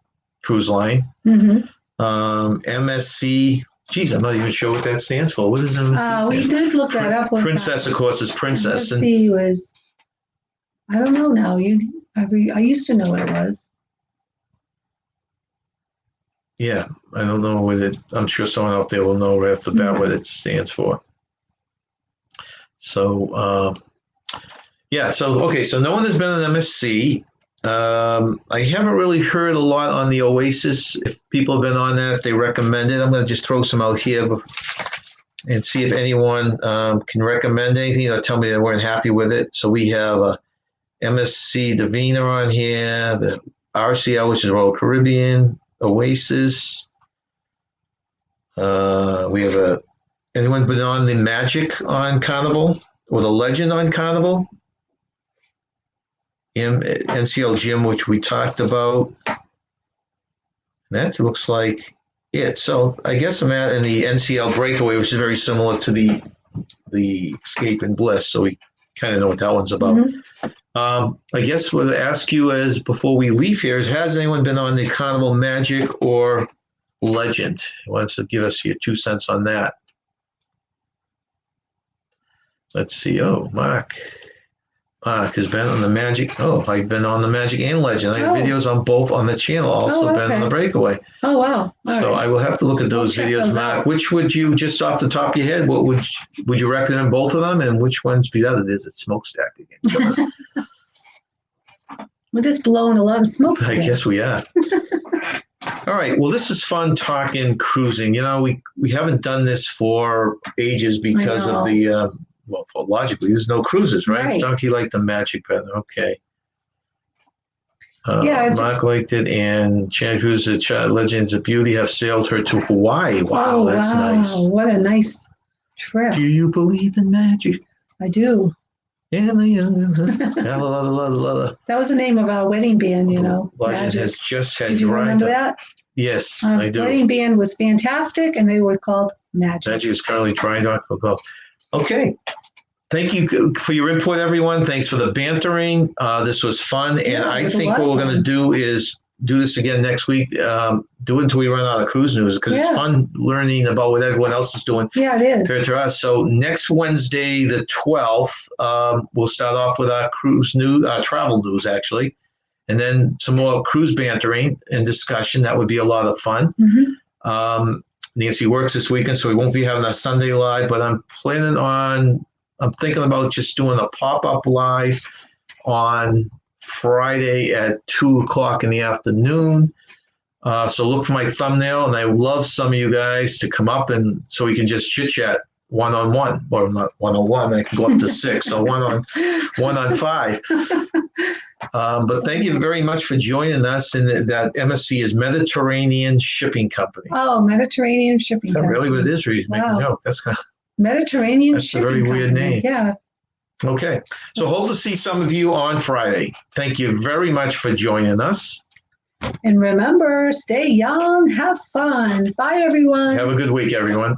Cruise Line. MSC, geez, I'm not even sure what that stands for. What is MSC? We did look that up. Princess, of course, is Princess. MSC was I don't know now. I used to know what it was. Yeah, I don't know what it. I'm sure someone out there will know right off the bat what it stands for. So, yeah. So okay. So no one has been on MSC. I haven't really heard a lot on the Oasis. If people have been on that, if they recommend it, I'm going to just throw some out here and see if anyone can recommend anything or tell me they weren't happy with it. So we have MSC Divina on here, the RCL, which is Royal Caribbean, Oasis. We have anyone been on the Magic on Carnival or the Legend on Carnival? NCL Gym, which we talked about. That looks like it. So I guess I'm in the NCL Breakaway, which is very similar to the Escape and Bliss. So we kind of know what that one's about. Mm-hmm. I guess what I'll ask you is, before we leave here, has anyone been on the Carnival Magic or Legend? Who wants to give us your 2 cents on that? Let's see. Oh, Mark has been on the Magic. Oh, I've been on the Magic and Legend. I have videos on both on the channel. Also been on the Breakaway. Oh, wow. So I will have to look at those videos, Mark. Which would you, just off the top of your head, what would you recommend both of them, and which one's be better? Is it Smokestack again? We're just blowing a lot of smoke. I guess we are. All right. Well, this is fun talking cruising. You know, we haven't done this for ages because of the well, logically, there's no cruises, right? Donkey liked the Magic better. Okay. Mark liked it, and Chan Cruz, the Legends of Beauty, have sailed her to Hawaii. Wow, that's nice. What a nice trip. Do you believe in magic? I do. Yeah. That was the name of our wedding band, you know. Legend has just had. Did you remember that? Yes, I do. Wedding band was fantastic, and they were called Magic. Magic is currently dry dock. Okay. Thank you for your input, everyone. Thanks for the bantering. This was fun. And I think what we're going to do is do this again next week. Do it until we run out of cruise news, because it's fun learning about what everyone else is doing. Yeah, it is. Compared to us. So next Wednesday, the 12th, we'll start off with our cruise news, travel news, actually. And then some more cruise bantering and discussion. That would be a lot of fun. Mm-hmm. Nancy works this weekend, so we won't be having a Sunday live, but I'm thinking about just doing a pop-up live on Friday at 2:00 in the afternoon. So look for my thumbnail, and I love some of you guys to come up, and so we can just chit-chat one-on-one, or not one-on-one, I can go up to 6, so one on 5. But thank you very much for joining us. And that MSC is Mediterranean Shipping Company. Oh, Mediterranean Shipping Company. That's really what it is, Reed. Make a note. That's kind of Mediterranean That's Shipping a very Company. weird name. Yeah. Okay. So hope to see some of you on Friday. Thank you very much for joining us. And remember, stay young, have fun. Bye, everyone. Have a good week, everyone.